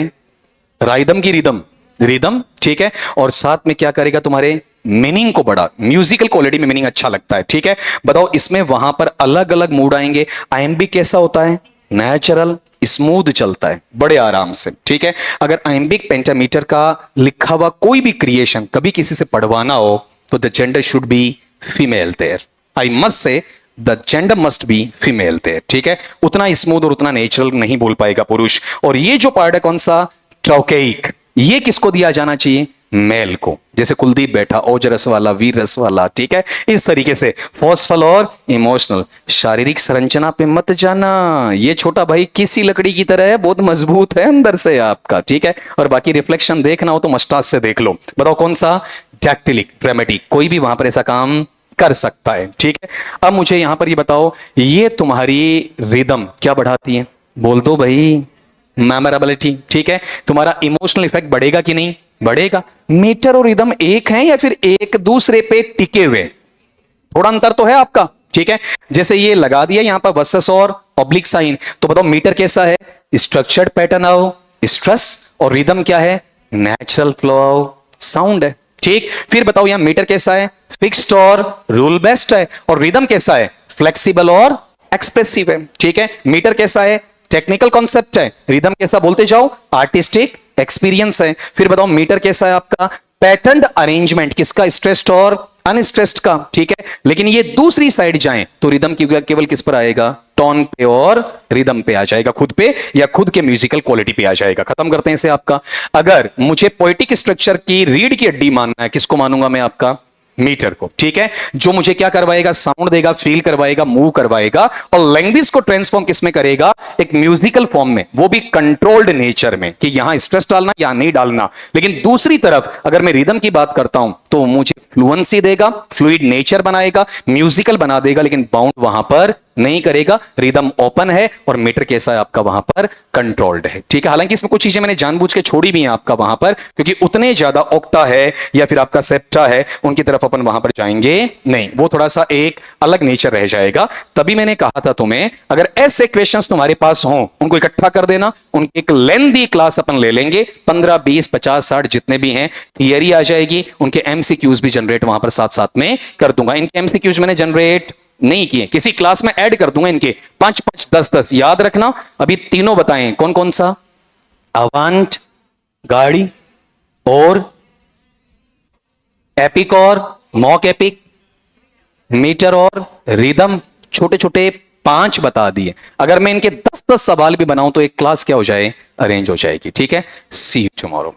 राइदम की रिदम, रिदम। ठीक है, और साथ में क्या करेगा तुम्हारे मीनिंग को बड़ा, म्यूजिकल क्वालिटी में मीनिंग अच्छा लगता है। ठीक है, बताओ इसमें वहां पर अलग अलग मूड आएंगे। आइएमबी कैसा होता है? नेचुरल, स्मूथ चलता है, बड़े आराम से। ठीक है, अगर आइएम्बिक पेंटामीटर का लिखा हुआ कोई भी क्रिएशन कभी किसी से पढ़वाना हो तो the gender should be female there. I must say the gender must be female there. ठीक है, उतना स्मूथ और उतना नेचुरल नहीं बोल पाएगा पुरुष। और ये जो पार्ट है कौन सा? ट्राउकेइक, ये किसको दिया जाना चाहिए? मेल को। जैसे कुलदीप बैठा, ओज रस वाला, वीर रस वाला। ठीक है, इस तरीके से फोर्सफुल और इमोशनल। शारीरिक संरचना पे मत जाना, ये छोटा भाई किसी लकड़ी की तरह है, बहुत मजबूत है अंदर से आपका। ठीक है, और बाकी रिफ्लेक्शन देखना हो तो मस्टास से देख लो। बताओ कौन सा? डैक्टिलिक, ड्रामेटिक, कोई भी वहां पर ऐसा काम कर सकता है। ठीक है, अब मुझे यहां पर ये बताओ, ये तुम्हारी रिदम क्या बढ़ाती है? बोल दो भाई। मेमोरेबिलिटी। ठीक है, तुम्हारा इमोशनल इफेक्ट बढ़ेगा कि नहीं? बढ़ेगा। मीटर और रिदम एक हैं या फिर एक दूसरे पे टिके हुए? थोड़ा अंतर तो है आपका। ठीक है, जैसे ये लगा दिया यहां पर वर्सेस और ऑब्लिक साइन, तो बताओ मीटर कैसा है? स्ट्रक्चर्ड पैटर्न ऑफ स्ट्रेस, और रिदम क्या है? नेचुरल फ्लो ऑफ साउंड है। ठीक, फिर बताओ यहां मीटर कैसा है? फिक्स्ड और रूल बेस्ड है, और रिदम कैसा है? फ्लेक्सिबल और एक्सप्रेसिव है। ठीक है, मीटर कैसा है? टेक्निकल कॉन्सेप्ट है। रिदम कैसा? बोलते जाओ, आर्टिस्टिक एक्सपीरियंस है। फिर बताओ मीटर कैसा है आपका? पैटर्न अरेंजमेंट, किसका? स्ट्रेस्ड और अनस्ट्रेस्ड का। ठीक है, लेकिन ये दूसरी साइड जाएं तो रिदम की केवल किस पर आएगा? टोन पे और रिदम पे आ जाएगा, खुद पे या खुद के म्यूजिकल क्वालिटी पे आ जाएगा। खत्म करते हैं इसे आपका। अगर मुझे पोएटिक स्ट्रक्चर की रीढ़ की हड्डी मानना है, किसको मानूंगा मैं? आपका मीटर को। ठीक है, जो मुझे क्या करवाएगा? साउंड देगा, फील करवाएगा, मूव करवाएगा, और लैंग्वेज को ट्रांसफॉर्म किसमें करेगा? एक म्यूजिकल फॉर्म में, वो भी कंट्रोल्ड नेचर में, कि यहां स्ट्रेस डालना, यहां नहीं डालना। लेकिन दूसरी तरफ अगर मैं रिदम की बात करता हूं तो मुझे फ्लुएंसी देगा, फ्लूइड नेचर बनाएगा, म्यूजिकल बना देगा, लेकिन बाउंड वहां पर नहीं करेगा। रिदम ओपन है और मीटर कैसा है आपका? वहां पर कंट्रोल्ड है। ठीक है, हालांकि इसमें कुछ चीजें मैंने जानबूझ के छोड़ी भी हैं आपका वहां पर, क्योंकि उतने ज्यादा ऑक्टा है या फिर आपका सेप्टा है, उनकी तरफ अपन वहां पर जाएंगे नहीं, वो थोड़ा सा एक अलग नेचर रह जाएगा। तभी मैंने कहा था तुम्हें, अगर ऐसे क्वेश्चंस तुम्हारे पास हों, उनको इकट्ठा कर देना, उनकी एक लेंथी क्लास अपन ले लेंगे, 15, 20, 50, 60 जितने भी हैं, थियरी आ जाएगी, उनके एमसीक्यूज भी जनरेट वहां पर साथ साथ में कर दूंगा। इनके एमसीक्यूज मैंने जनरेट नहीं किए, किसी क्लास में ऐड कर दूंगा इनके 5, 5, 10, 10। याद रखना, अभी तीनों बताएं कौन कौन सा? अवांट गाड़ी और एपिक और मॉक एपिक, मीटर और रिदम, छोटे छोटे 5 बता दिए। अगर मैं इनके 10-10 सवाल भी बनाऊं तो एक क्लास क्या हो जाए? अरेंज हो जाएगी। ठीक है, सी यू टुमारो।